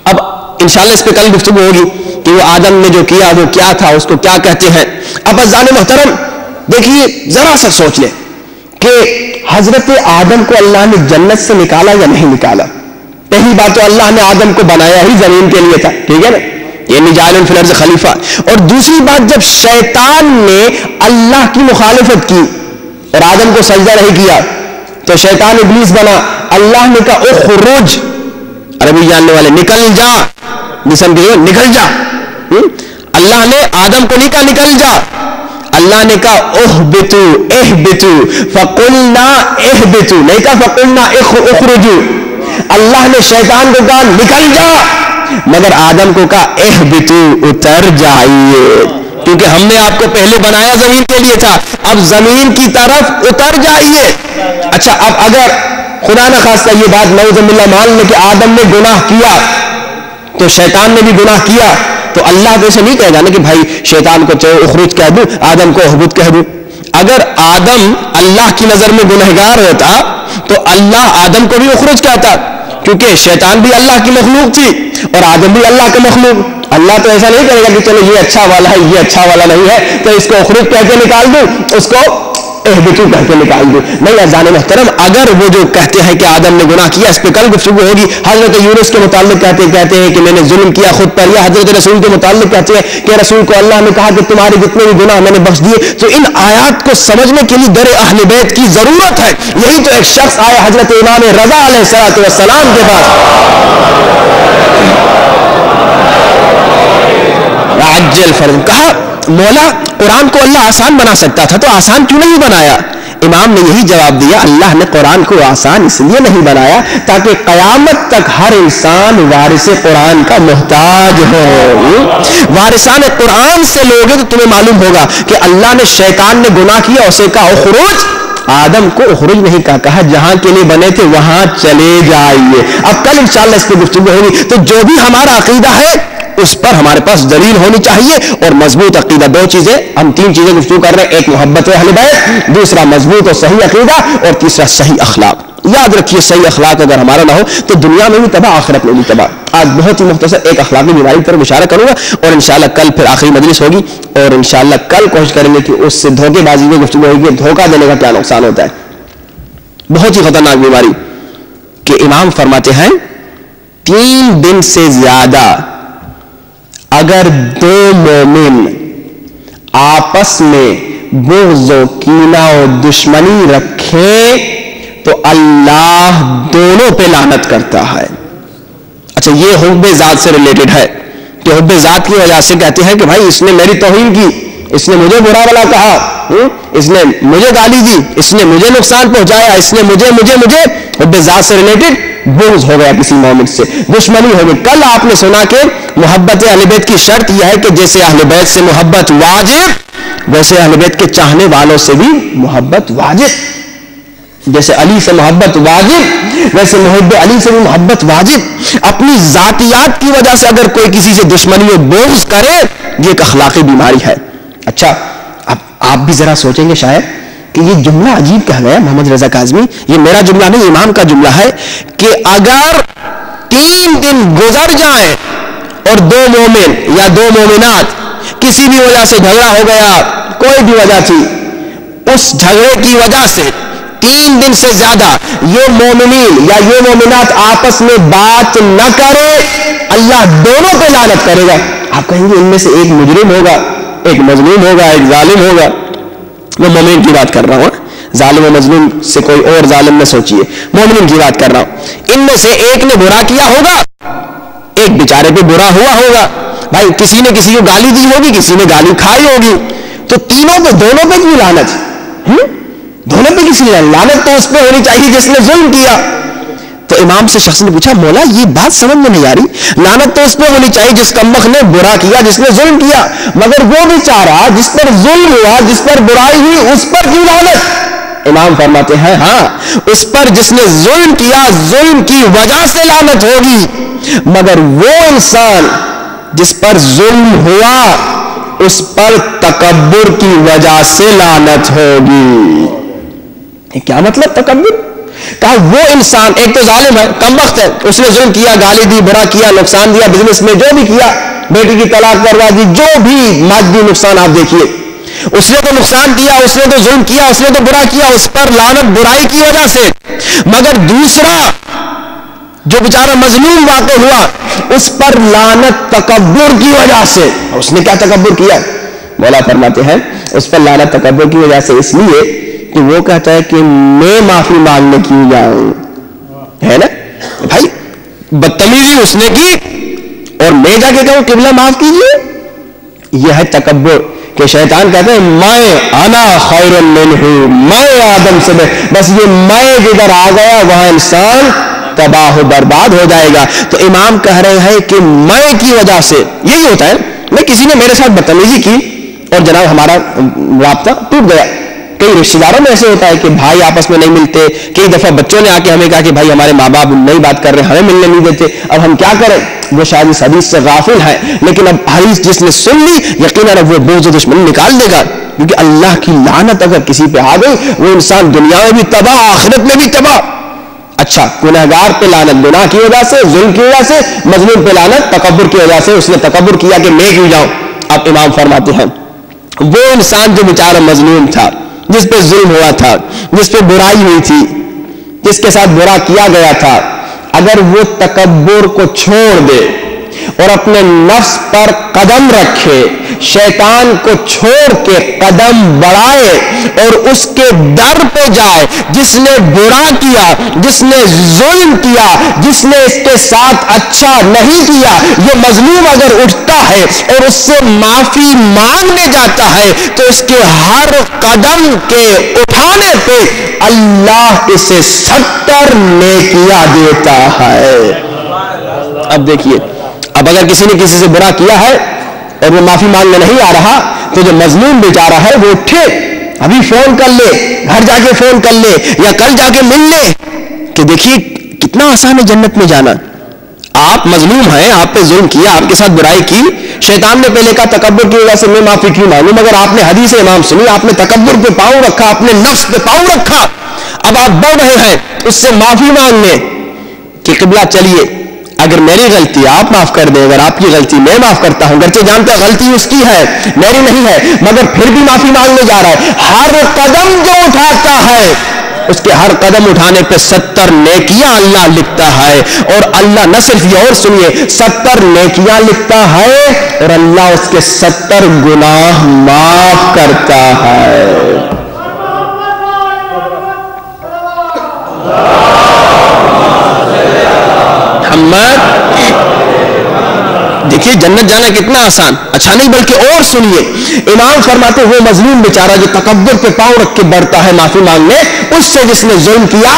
[SPEAKER 1] اب انشاءاللہ اس پہ کل گفتگو ہوگی کہ وہ آدم نے جو کیا وہ کیا تھا, اس کو کیا کہتے ہیں. اب عزیزان محترم دیکھیے, ذرا سا سوچ لیں کہ حضرت آدم کو اللہ نے جنت سے نکالا یا نہیں نکالا. پہلی بات تو اللہ نے آدم کو بنایا ہی زمین کے لیے تھا, ٹھیک ہے نا, یہ جاعل فی الارض خلیفہ. اور دوسری بات, جب شیطان نے اللہ کی مخالفت کی اور آدم کو سجدہ نہیں کیا تو شیطان ابلیس بنا. اللہ نے کہا اخرج, عربی جاننے والے, نکل جا, جسم کے نکل جا. اللہ نے آدم کو نہیں کہا نکل جا, اللہ نے کہا اہبتو اہبتو, فقلنا اہبتو, نہیں کہا فقلنا اخرجو. اللہ نے شیطان کو کہا نکل جا, مگر آدم کو کہا اہبتو, اتر جائیے, کیونکہ ہم نے آپ کو پہلے بنایا زمین کے لیے تھا, اب زمین کی طرف اتر جائیے. اچھا اب اگر خدا نہ خواستہ یہ بات نعوذ باللہ مان لے کہ آدم نے گناہ کیا تو شیطان نے بھی گناہ کیا, تو اللہ تو اسے نہیں کہے گا نا کہ بھائی شیطان کو چاہے اخرج کہہ دوں, آدم کو احبط کہہ دوں. اگر آدم اللہ کی نظر میں گنہگار ہوتا تو اللہ آدم کو بھی اخرج کہتا, کیونکہ شیطان بھی اللہ کی مخلوق تھی اور آدم بھی اللہ کا مخلوق. اللہ تو ایسا نہیں کرے گا کہ چلو یہ اچھا والا ہے یہ اچھا والا نہیں ہے تو اس کو اخرج کہہ کے نکال دوں, اس کو اہبتو کہہ کے نکال دوں. نہیں عزیزان محترم, اگر وہ جو کہتے ہیں کہ آدم نے گناہ کیا, اس پہ کل گفتگو ہوگی. حضرت یونس کے متعلق کہتے ہیں کہ میں نے ظلم کیا خود پر, یا حضرت رسول کے متعلق کہتے ہیں کہ رسول کو اللہ نے کہا کہ تمہارے جتنے بھی گناہ میں نے بخش دیے. تو ان آیات کو سمجھنے کے لیے در اہل بیت کی ضرورت ہے. یہی تو ایک شخص آیا حضرت امام رضا علیہ السلام کے پاس, عجل فرض, کہا مولا قرآن کو اللہ آسان بنا سکتا تھا تو آسان کیوں نہیں بنایا؟ امام نے یہی جواب دیا، اللہ نے قرآن کو آسان اس لیے نہیں بنایا تاکہ قیامت تک ہر انسان وارث قرآن کا محتاج ہو۔ وارثان قرآن سے لوگے تو تمہیں معلوم ہوگا کہ اللہ نے شیطان نے گناہ کیا، اسے کہا اخرج، آدم کو اخرج نہیں کہا جہاں کے لیے بنے تھے وہاں چلے جائیے۔ اب کل انشاءاللہ اس پہ گفتگو ہوگی۔ تو جو بھی ہمارا عقیدہ ہے اس پر ہمارے پاس دلیل ہونی چاہیے اور مضبوط عقیدہ۔ دو چیزیں، ہم تین چیزیں گفتگو کر رہے ہیں، ایک محبت اہل بیت، دوسرا مضبوط اور صحیح عقیدہ، اور تیسرا صحیح اخلاق۔ یاد رکھیے صحیح اخلاق اگر ہمارا نہ ہو تو دنیا میں بھی تباہ، آخرت میں بھی تباہ۔ آج بہت ہی مختصر ایک اخلاقی بیماری کی طرف اشارہ کروں گا اور انشاءاللہ کل پھر آخری مجلس ہوگی اور انشاءاللہ کل کوشش کریں گے کہ اس سے دھوکے بازی میں گفتگو ہوگی، دھوکہ دینے کا کیا نقصان ہوتا ہے۔ بہت ہی خطرناک بیماری کہ امام فرماتے ہیں 3 دن سے زیادہ اگر دو مومن آپس میں بغض و کینہ و دشمنی رکھیں تو اللہ دونوں پہ لعنت کرتا ہے۔ اچھا، یہ حب ذات سے ریلیٹڈ ہے کہ حب ذات کی وجہ سے کہتے ہیں کہ بھائی اس نے میری توہین کی، اس نے مجھے برا بلا کہا، اس نے مجھے گالی دی، اس نے مجھے نقصان پہنچایا، اس نے مجھے حب ذات سے ریلیٹڈ بغض ہو گیا، کسی مومن سے دشمنی ہو گئی۔ کل آپ نے سنا کہ محبت اہل بیت کی شرط یہ ہے کہ جیسے اہل بیت سے محبت واجب ویسے اہل بیت کے چاہنے والوں سے بھی محبت واجب، جیسے علی سے محبت واجب ویسے محب علی سے بھی محبت واجب۔ اپنی ذاتیات کی وجہ سے اگر کوئی کسی سے دشمنی و بغض کرے یہ ایک اخلاقی بیماری ہے۔ اچھا، اب آپ بھی ذرا سوچیں گے شاید کہ یہ جملہ عجیب کہا گیا محمد رضا کاظمی، یہ میرا جملہ نہیں، امام کا جملہ ہے کہ اگر 3 دن گزر جائیں اور 2 مومن یا 2 مومنات کسی بھی وجہ سے جھگڑا ہو گیا، کوئی بھی وجہ تھی، اس جھگڑے کی وجہ سے 3 دن سے زیادہ یہ مومنین یا یہ مومنات آپس میں بات نہ کرے، اللہ دونوں پہ لعنت کرے گا۔ آپ کہیں گے ان میں سے ایک مجرم ہوگا، ایک مظلوم ہوگا، ایک ظالم ہوگا۔ میں مومن کی بات کر رہا ہوں، ظالم و مظلوم سے کوئی اور ظالم نہ سوچیے، مومن کی بات کر رہا ہوں۔ ان میں سے ایک نے برا کیا ہوگا، ایک بیچارے پہ برا ہوا ہوگا، بھائی کسی نے کسی کو گالی دی ہوگی، کسی نے گالی کھائی ہوگی، تو تینوں پہ دونوں پہ کیوں لعنت؟ دونوں پہ کسی نے لعنت تو اس پہ ہونی چاہیے جس نے ظلم کیا۔ تو امام سے شخص نے پوچھا مولا یہ بات سمجھ میں نہیں آ رہی، لعنت تو اس پہ ہونی چاہیے جس کمبخت نے برا کیا، جس نے ظلم کیا، مگر وہ بیچارہ جس پر ظلم ہوا، جس پر برائی ہوئی، اس پر کیوں لعنت؟ امام فرماتے ہیں ہاں اس پر جس نے ظلم کیا ظلم کی وجہ سے لعنت ہوگی، مگر وہ انسان جس پر ظلم ہوا اس پر تکبر کی وجہ سے لعنت ہوگی۔ کیا مطلب تکبر؟ کہا وہ انسان ایک تو ظالم ہے، کم وقت ہے، اس نے ظلم کیا، گالی دی، برا کیا، نقصان دیا، بزنس میں جو بھی کیا، بیٹی کی طلاق کروا دی، جو بھی مادی نقصان آپ دیکھیے، اس نے تو نقصان کیا، اس نے تو ظلم کیا، اس نے تو برا کیا، اس پر لعنت برائی کی وجہ سے۔ مگر دوسرا جو بیچارہ مظلوم واقع ہوا اس پر لعنت تکبر کی وجہ سے۔ اس نے کیا تکبر کیا؟ مولا فرماتے ہیں اس پر لعنت تکبر کی وجہ سے اس لیے کہ وہ کہتا ہے کہ میں معافی مانگنے کیوں جاؤں، ہے نا بھائی، بدتمیزی اس نے کی اور میں جا کے کہوں قبلہ معاف کیجیے، یہ ہے تکبر۔ کہ شیطان کہتے ہیں میں انا خیر منہ، میں آدم سے بس یہ میں جدھر آ گیا وہاں انسان تباہ و برباد ہو جائے گا۔ تو امام کہہ رہے ہیں کہ میں کی وجہ سے یہی ہوتا ہے، میں کسی نے میرے ساتھ بدتمیزی کی اور جناب ہمارا رابطہ ٹوٹ گیا۔ کئی رشتہ داروں میں ایسے ہوتا ہے کہ بھائی آپس میں نہیں ملتے، کئی دفعہ بچوں نے آ کے ہمیں کہا کہ بھائی ہمارے ماں باپ نئی بات کر رہے ہیں، ہمیں ملنے نہیں دیتے، اب ہم کیا کریں؟ وہ شاید اس حدیث سے غافل ہے، لیکن اب حدیث جس نے سن لی یقیناً اب وہ بوجھ و دشمنی نکال دے گا، کیونکہ اللہ کی لعنت اگر کسی پہ آ گئی وہ انسان دنیا میں بھی تباہ، آخرت میں بھی تباہ۔ اچھا، گنہگار پہ لعنت گناہ کی وجہ سے، ظلم کی وجہ سے، مظلوم پہ لعنت تکبر کی وجہ سے، اس نے تکبر کیا کہ میں کیوں جاؤں۔ اب امام فرماتے ہیں وہ انسان جو بیچارہ مظلوم تھا، جس پہ ظلم ہوا تھا، جس پہ برائی ہوئی تھی، جس کے ساتھ برا کیا گیا تھا، اگر وہ تکبر کو چھوڑ دے، اور اپنے نفس پر قدم رکھے، شیطان کو چھوڑ کے قدم بڑھائے اور اس کے در پہ جائے، جس نے برا کیا، جس نے ظلم کیا، جس نے اس کے ساتھ اچھا نہیں کیا، یہ مظلوم اگر اٹھتا ہے اور اس سے معافی مانگنے جاتا ہے تو اس کے ہر قدم کے اٹھانے پہ اللہ اسے 70 نیکیاں دیتا ہے۔ اب دیکھیے، اب اگر کسی نے کسی سے برا کیا ہے اور وہ معافی مانگنے نہیں آ رہا تو جو مظلوم بیچارہ ہے وہ اٹھے، ابھی فون کر لے، گھر جا کے فون کر لے یا کل جا کے مل لے، کہ دیکھیے کتنا آسان ہے جنت میں جانا۔ آپ مظلوم ہیں، آپ پہ ظلم کیا، آپ کے ساتھ برائی کی، شیطان نے پہلے کہا تکبر کی وجہ سے میں معافی کیوں مانگوں، مگر آپ نے حدیث امام سنی، آپ نے تکبر پہ پاؤں رکھا، اپنے نفس پہ پاؤں رکھا، اب آپ بڑھ رہے ہیں اس سے معافی مانگنے کہ قبلہ چلیے اگر میری غلطی آپ معاف کر دیں، اگر آپ کی غلطی میں معاف کرتا ہوں، گرچہ جانتا ہے غلطی اس کی ہے میری نہیں ہے، مگر پھر بھی معافی مانگنے جا رہا ہے۔ ہر قدم جو اٹھاتا ہے اس کے ہر قدم اٹھانے پہ 70 نیکیاں اللہ لکھتا ہے، اور اللہ نہ صرف یہ، اور سنیے، 70 نیکیاں لکھتا ہے اور اللہ اس کے 70 گناہ معاف کرتا ہے۔ دیکھیے جنت جانا کتنا آسان، اچھا نہیں بلکہ اور سنیے، امام فرماتے وہ مظلوم بیچارہ جو تکبر پہ پاؤں رکھ کے بڑھتا ہے معافی مانگنے، اس سے جس نے ظلم کیا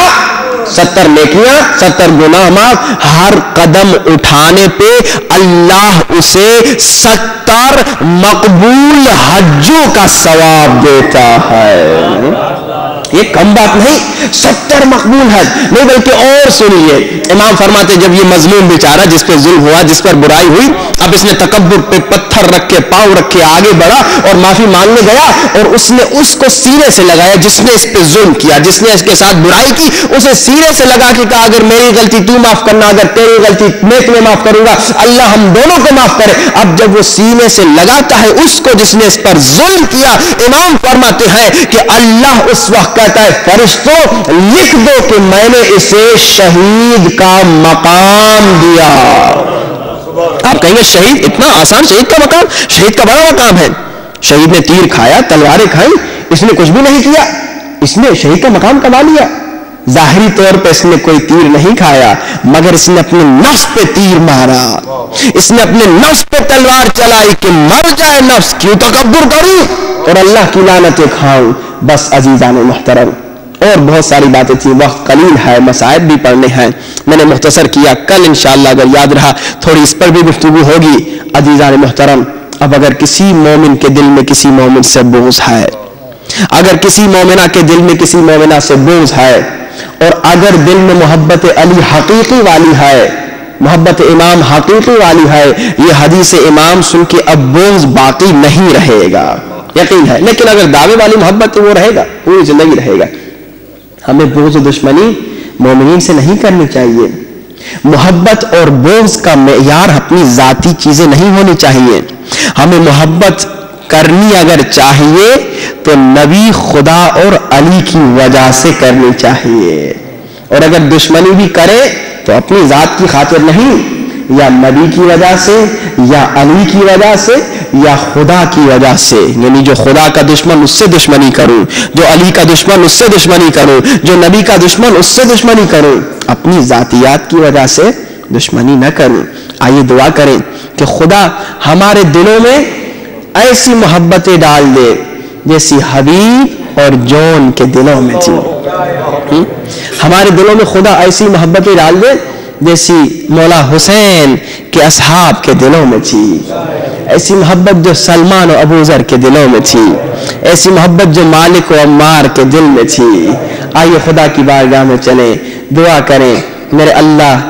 [SPEAKER 1] 70 نیکیاں، 70 گناہ معاف، ہر قدم اٹھانے پہ اللہ اسے 70 مقبول حجوں کا ثواب دیتا ہے۔ یہ کم بات نہیں، 70 مقبول حج نہیں بلکہ اور سنیے، امام فرماتے جب یہ مظلوم بیچارہ جس پہ ظلم ہوا، جس پر برائی ہوئی، اب اس نے تکبر پہ پتھر رکھ کے پاؤں رکھ کے آگے بڑھا اور معافی مانگنے گیا، اور اس نے اس کو سینے سے لگایا جس نے اس پہ ظلم کیا، جس نے اس کے ساتھ برائی کی، اسے سینے سے لگا کے کہا اگر میری غلطی تو معاف کرنا، اگر تیری غلطی میں تمہیں معاف کروں گا، اللہ ہم دونوں کو معاف کرے۔ اب جب وہ سینے سے لگاتا ہے اس کو جس نے اس پر ظلم کیا، امام فرماتے ہیں کہ اللہ اس وقت کہتا ہے فرشتوں لکھ دو کہ میں نے اسے شہید کا مقام دیا۔ آپ کہیں گے شہید اتنا آسان، شہید کا مقام، شہید کا بڑا مقام ہے۔ شہید نے تیر کھایا، تلواریں کھائیں، اس نے کچھ بھی نہیں کیا، اس نے شہید کا مقام کما لیا۔ ظاہری طور پہ اس نے کوئی تیر نہیں کھایا، مگر اس نے اپنے نفس پہ تیر مارا، اس نے اپنے نفس پہ تلوار چلائی کہ مر جائے نفس، کیوں تکبر کروں اور اللہ کی لعنتیں کھاؤں۔ بس عزیزان محترم، اور بہت ساری باتیں تھیں، وقت قلیل ہے، مصائب بھی پڑھنے ہیں، میں نے مختصر کیا، کل انشاءاللہ اگر یاد رہا تھوڑی اس پر بھی گفتگو ہوگی۔ عزیزان محترم، اب اگر کسی مومن کے دل میں کسی مومن سے بغض ہے، اگر کسی مومنہ کے دل میں کسی مومنہ سے بغض ہے، اور اگر دل میں محبت علی حقیقی والی ہے، محبت امام حقیقی والی ہے، یہ حدیث امام سن کے اب بغض باقی نہیں رہے گا، یقین ہے، لیکن اگر دعوے والی محبت وہ رہے گا، پوری زندگی رہے گا۔ ہمیں بغض و دشمنی مومنین سے نہیں کرنی چاہیے۔ محبت اور بغض کا معیار اپنی ذاتی چیزیں نہیں ہونی چاہیے۔ ہمیں محبت کرنی اگر چاہیے تو نبی خدا اور علی کی وجہ سے کرنی چاہیے، اور اگر دشمنی بھی کرے تو اپنی ذات کی خاطر نہیں، یا نبی کی وجہ سے، یا علی کی وجہ سے، یا خدا کی وجہ سے، یعنی جو خدا کا دشمن اس سے دشمنی کروں، جو علی کا دشمن اس سے دشمنی کروں، جو نبی کا دشمن اس سے دشمنی کروں، اپنی ذاتیات کی وجہ سے دشمنی نہ کروں۔ آئیے دعا کریں کہ خدا ہمارے دلوں میں ایسی محبتیں ڈال دے جیسی حبیب اور جون کے دلوں میں تھی۔ ہمارے دلوں میں خدا ایسی محبتیں ڈال دے جیسی مولا حسین کے اصحاب کے دلوں میں تھی، ایسی محبت جو سلمان و ابو ذر کے دلوں میں تھی، ایسی محبت جو مالک و عمار کے دل میں تھی۔ آئیے خدا کی بارگاہ میں چلیں، دعا کریں، میرے اللہ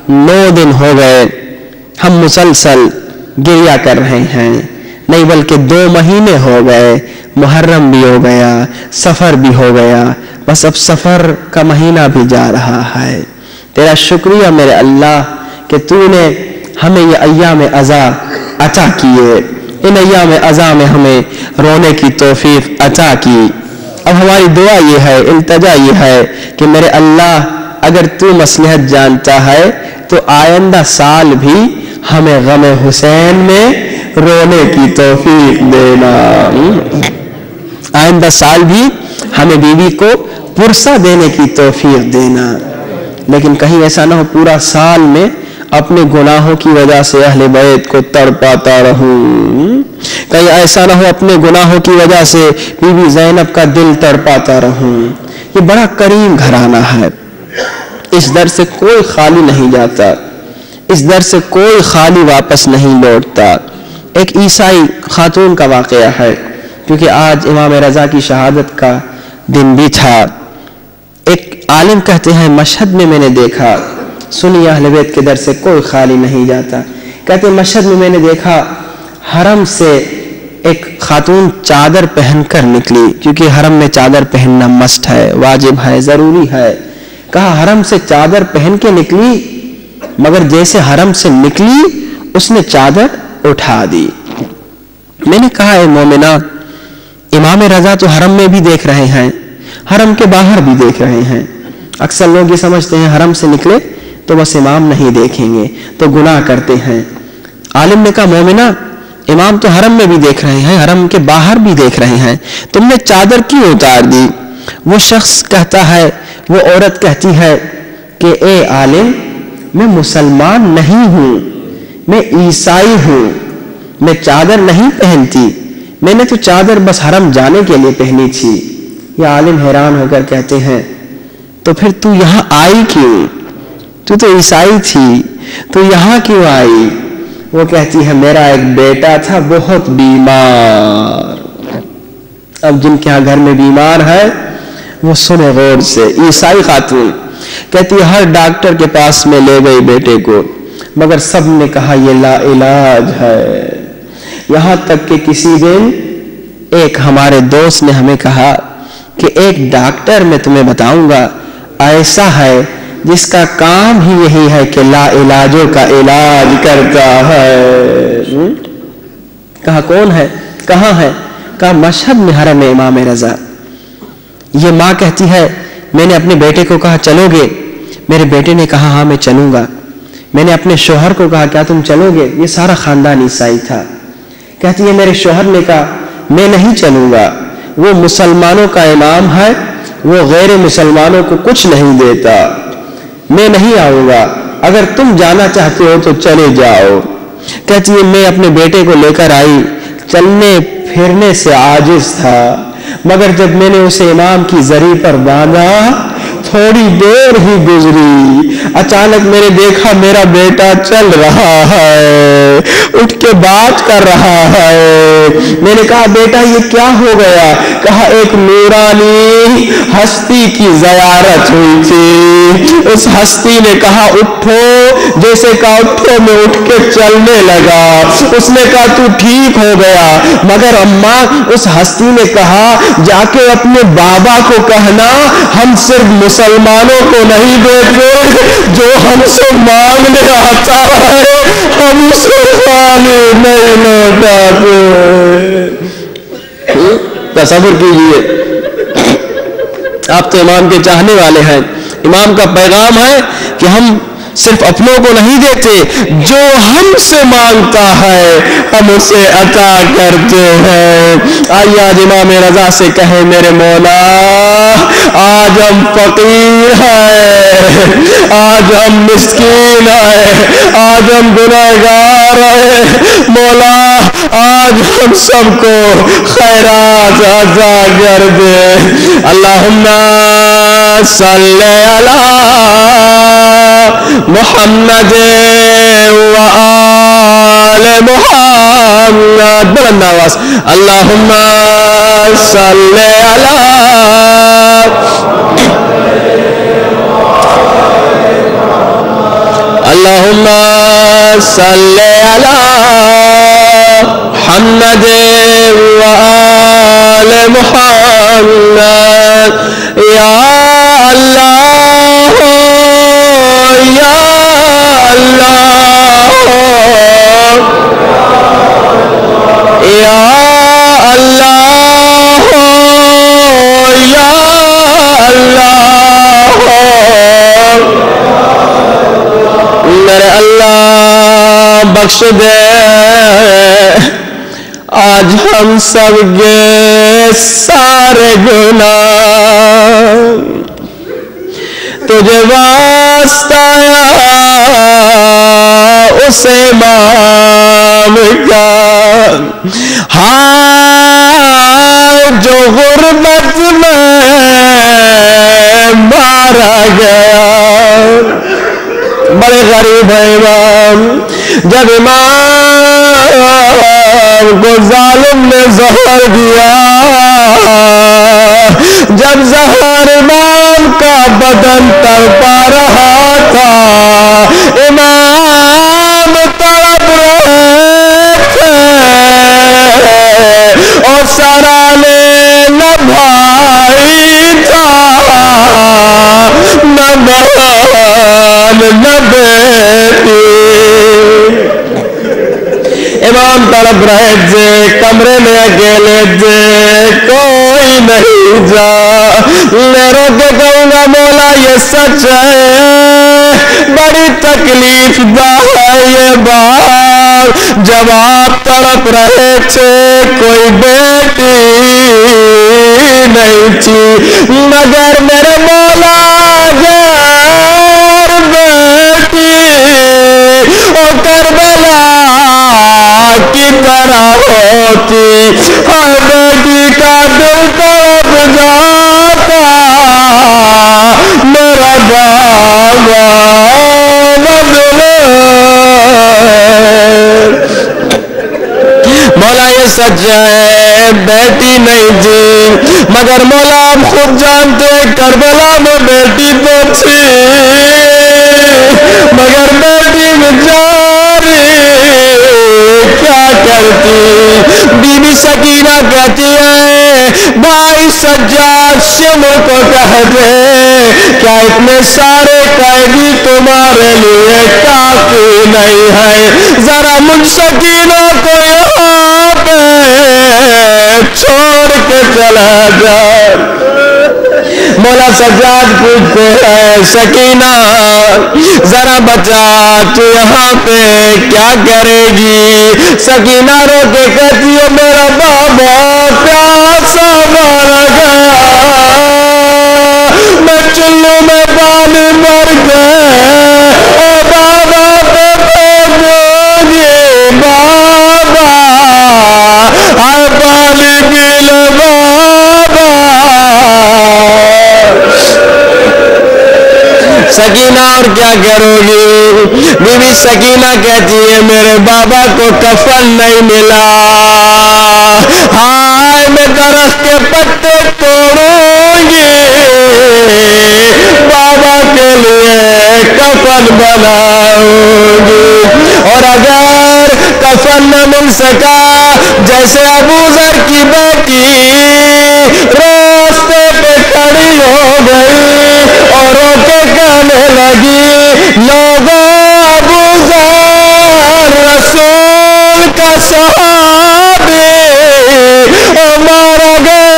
[SPEAKER 1] 9 دن ہو گئے ہم مسلسل گریہ کر رہے ہیں، نہیں بلکہ 2 مہینے ہو گئے، محرم بھی ہو گیا، سفر بھی ہو گیا، بس اب سفر کا مہینہ بھی جا رہا ہے۔ تیرا شکریہ میرے اللہ کہ تو نے ہمیں یہ ایام عزا عطا کیے، ان ایام عزا میں ہمیں رونے کی توفیق عطا کی۔ اب ہماری دعا یہ ہے، التجا یہ ہے کہ میرے اللہ اگر تو مصلحت جانتا ہے تو آئندہ سال بھی ہمیں غم حسین میں رونے کی توفیق دینا. آئندہ سال بھی ہمیں بیوی کو پرسہ دینے کی توفیق دینا. لیکن کہیں ایسا نہ ہو پورا سال میں اپنے گناہوں کی وجہ سے اہل بیت کو تڑپاتا رہوں. کہیں ایسا نہ ہو اپنے گناہوں کی وجہ سے بی بی زینب کا دل تڑپاتا رہوں. یہ بڑا کریم گھرانہ ہے. اس در سے کوئی خالی نہیں جاتا, اس در سے کوئی خالی واپس نہیں لوٹتا. ایک عیسائی خاتون کا واقعہ ہے, کیونکہ آج امام رضا کی شہادت کا دن بھی تھا. ایک عالم کہتے ہیں مشہد میں میں نے دیکھا, سنی اہل بیت کے در سے کوئی خالی نہیں جاتا. کہتے ہیں مشہد میں میں نے دیکھا حرم سے ایک خاتون چادر پہن کر نکلی, کیونکہ حرم میں چادر پہننا مست ہے, واجب ہے, ضروری ہے. کہا حرم سے چادر پہن کے نکلی, مگر جیسے حرم سے نکلی اس نے چادر اٹھا دی. میں نے کہا اے مومنہ, امام رضا تو حرم میں بھی دیکھ رہے ہیں, حرم کے باہر بھی دیکھ رہے ہیں. اکثر لوگ یہ سمجھتے ہیں حرم سے نکلے تو بس امام نہیں دیکھیں گے تو گناہ کرتے ہیں. عالم نے کہا مومنہ, امام تو حرم میں بھی دیکھ رہے ہیں, حرم کے باہر بھی دیکھ رہے ہیں, تم نے چادر کیوں اتار دی؟ وہ شخص کہتا ہے, وہ عورت کہتی ہے کہ اے عالم, میں مسلمان نہیں ہوں, میں عیسائی ہوں, میں چادر نہیں پہنتی, میں نے تو چادر بس حرم جانے کے لیے پہنی تھی. یہ عالم حیران ہو کر کہتے ہیں تو پھر تو یہاں آئی کیوں؟ تو عیسائی تھی, تو یہاں کیوں آئی؟ وہ کہتی ہے میرا ایک بیٹا تھا بہت بیمار. اب جن کے ہاں گھر میں بیمار ہے وہ سنے غور سے. عیسائی خاتون کہتی ہے ہر ڈاکٹر کے پاس میں لے گئی بیٹے کو, مگر سب نے کہا یہ لا علاج ہے. یہاں تک کہ کسی دن ایک ہمارے دوست نے ہمیں کہا کہ ایک ڈاکٹر میں تمہیں بتاؤں گا ایسا ہے جس کا کام ہی یہی ہے کہ لا علاجوں کا علاج کرتا ہے. کہا کون ہے, کہاں ہے؟ کہا مشہد میں حرم امام رضا. یہ ماں کہتی ہے میں نے اپنے بیٹے کو کہا چلو گے؟ میرے بیٹے نے کہا ہاں میں چلوں گا. میں نے اپنے شوہر کو کہا کیا تم چلو گے؟ یہ سارا خاندان عیسائی تھا. کہتی ہے میرے شوہر نے کہا میں نہیں چلوں گا, وہ مسلمانوں کا امام ہے, وہ غیر مسلمانوں کو کچھ نہیں دیتا, میں نہیں آؤں گا, اگر تم جانا چاہتے ہو تو چلے جاؤ. کہتی ہے میں اپنے بیٹے کو لے کر آئی, چلنے پھرنے سے عاجز تھا, مگر جب میں نے اسے امام کی زری پر باندھا تھوڑی دیر ہی گزری, اچانک میں نے دیکھا میرا بیٹا چل رہا ہے, اٹھ کے بات کر رہا ہے. میں نے کہا بیٹا یہ کیا ہو گیا؟ کہا ایک نورانی ہستی کی زیارت ہوئی تھی, اس ہستی نے کہا اٹھو, جیسے کہا اٹھو میں اٹھ کے چلنے لگا. اس نے کہا تو ٹھیک ہو گیا, مگر اماں اس ہستی نے کہا جا کے اپنے بابا کو کہنا ہم صرف مسلمانوں کو نہیں دیتے, جو ہم سے مانگنے آتا ہے ہم اسے خالی نہیں لوٹاتے. تصور کیجیے, آپ تو امام کے چاہنے والے ہیں, امام کا پیغام ہے کہ ہم صرف اپنوں کو نہیں دیتے, جو ہم سے مانگتا ہے ہم اسے عطا کرتے ہیں. آئیے آج امام رضا سے کہیں میرے مولا آج ہم فقیر ہیں, آج ہم مسکین ہیں, آج ہم گنہگار ہیں, مولا آج ہم سب کو خیرات عطا کر دے. اللہم صلی علی محمد و آل محمد. بلند آواز اللہم صلی علی, اللہم صلی علی محمد و آل محمد. یا اللہ یا اللہ یا اللہ یا اللہ. میرے اللہ بخش دے آج ہم سب کے سارے گناہ تجھے واسطہ اس امام کا ہاں جو غربت میں مارا گیا بڑے غریب ہے امام جب امام کو ظالم نے زہر دیا جب زہر امام کا بدن تڑپا رہا تھا امام تڑپ رہے تھے اور سرانے نہ بھائی تھا نہ بہن نہ بیٹی امام تڑپ رہے تھے کمرے میں اکیلے تھے کوئی نہیں جا میں رو کے کہوں گا مولا یہ سچ ہے بڑی تکلیف دہ ہے یہ بات جب آپ تڑپ رہے تھے کوئی بیٹی نہیں تھی مگر میرے مولا غیر بیٹی اور کربلا کی طرح ہوتی ہر بیٹی کا دل تڑپ جاتا میرا بابا مولا یہ سچ ہے بیٹی نہیں تھی مگر مولا آپ خود جانتے کربلا میں بیٹی تو تھی مگر بیٹی بیچاری کیا کرتی بی بی سکینہ کہتی ہے بھائی سجاد شمع کو کہہ دے کیا اتنے سارے قیدی تمہارے لیے کافی نہیں ہے ذرا مجھ سکینہ کو یہاں پہ چھوڑ کے چلا جا مولا سجاد پوچھتے ہیں سکینہ ذرا بچا تو یہاں پہ کیا کرے گی سکینہ رو کے کہتی ہے میرا بابا پیاسا مر گیا میں چلو میں پانی مر گئے او بابا پہ بھیجے بابا آئے پانی پی لو بابا سکینہ اور کیا کرو گی بی بی سکینہ کہتی ہے میرے بابا کو کفن نہیں ملا ہائے میں درخت کے پتے توڑوں گی بابا کے لیے کفن بناؤں گی اور اگر کفن نہ مل سکا جیسے ابو ذر کی بیٹی راستے پہ کھڑی ہو گئی اور رو کے کہنے لگی لوگوں ابو ذر رسول کا صحابی مارا گیا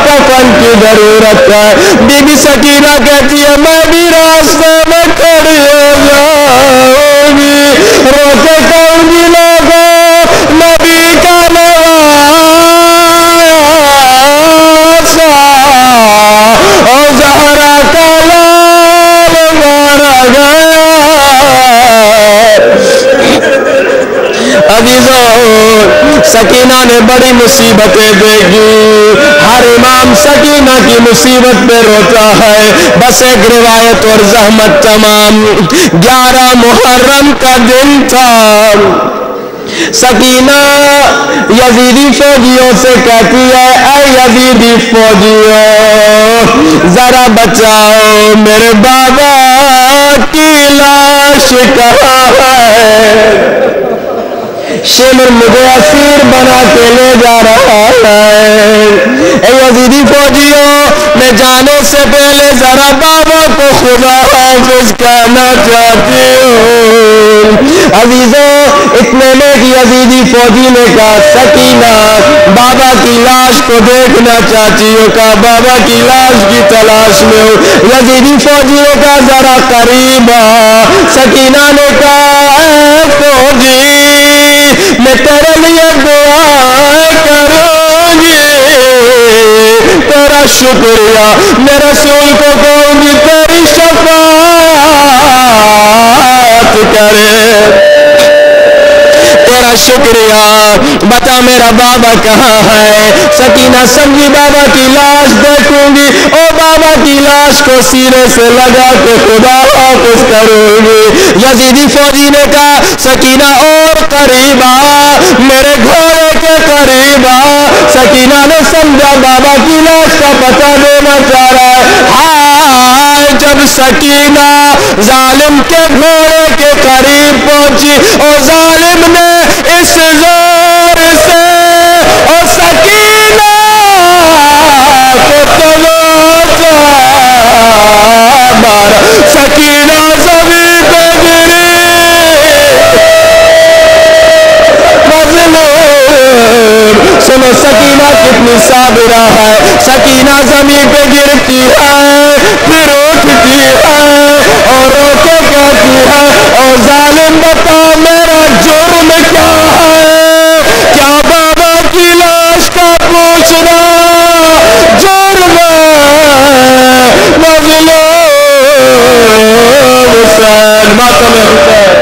[SPEAKER 1] کفن کی ضرورت ہے بی بی سکینہ کہتی ہے میں بھی راستے میں کھڑی ہو جاؤں گی رو کے کہوں گی لوگوں نبی کا نواسا اور زہرا کا لال مارا گیا عزیزوں سکینہ نے بڑی مصیبتیں دیکھی ہر امام سکینہ کی مصیبت پہ روتا ہے بس ایک روایت اور زحمت تمام 11 محرم کا دن تھا سکینہ یزیدی فوجیوں سے کہتی ہے اے یزیدی فوجیوں ذرا بچاؤ میرے بابا کی لاش کہاں ہے شمر مجھے اسیر بنا کے لے جا رہا ہے اے یزیدی فوجیوں میں جانے سے پہلے ذرا بابا کو خدا حافظ کہنا چاہتی ہوں عزیزوں اتنے میں یزیدی فوجی نے کہا سکینہ بابا کی لاش کو دیکھنا چاہتی ہو کہا بابا کی لاش کی تلاش میں ہو یزیدی فوجی نے کہا ذرا قریب سکینہ نے کہا فوجی میں تیرے لیے دعا کروں گی تیرا شکریہ میں رسول کو کہوں گی تیری شفاعت کرے تیرا شکریہ بتا میرا بابا کہاں ہے سکینہ سمجھی بابا کی لاش دیکھوں گی او بابا کی لاش کو سینے سے لگا کے خدا حافظ کروں گی یزیدی فوجی نے کہا سکینہ اور قریب آ میرے گھوڑے کے قریب آ سکینہ نے سمجھا بابا کی لاش کا پتہ دینا چاہ رہا ہے ہائے جب سکینہ ظالم کے گھوڑے کے قریب پہنچی اور ظالم نے اس زور سے اور سکینہ کو تلوچا مارا سکینہ زمین پہ گری مظلوم سنو سکینہ کتنی صابرہ ہے سکینہ زمین پہ گرتی ہے پھر اٹھتی ہے اور رو کے کہتی ہے اور ظالم بتا میرا جرم کیا ہے کیا بابا کی لاش کا پوچھنا جرم مظلوم حسین ماتم حسین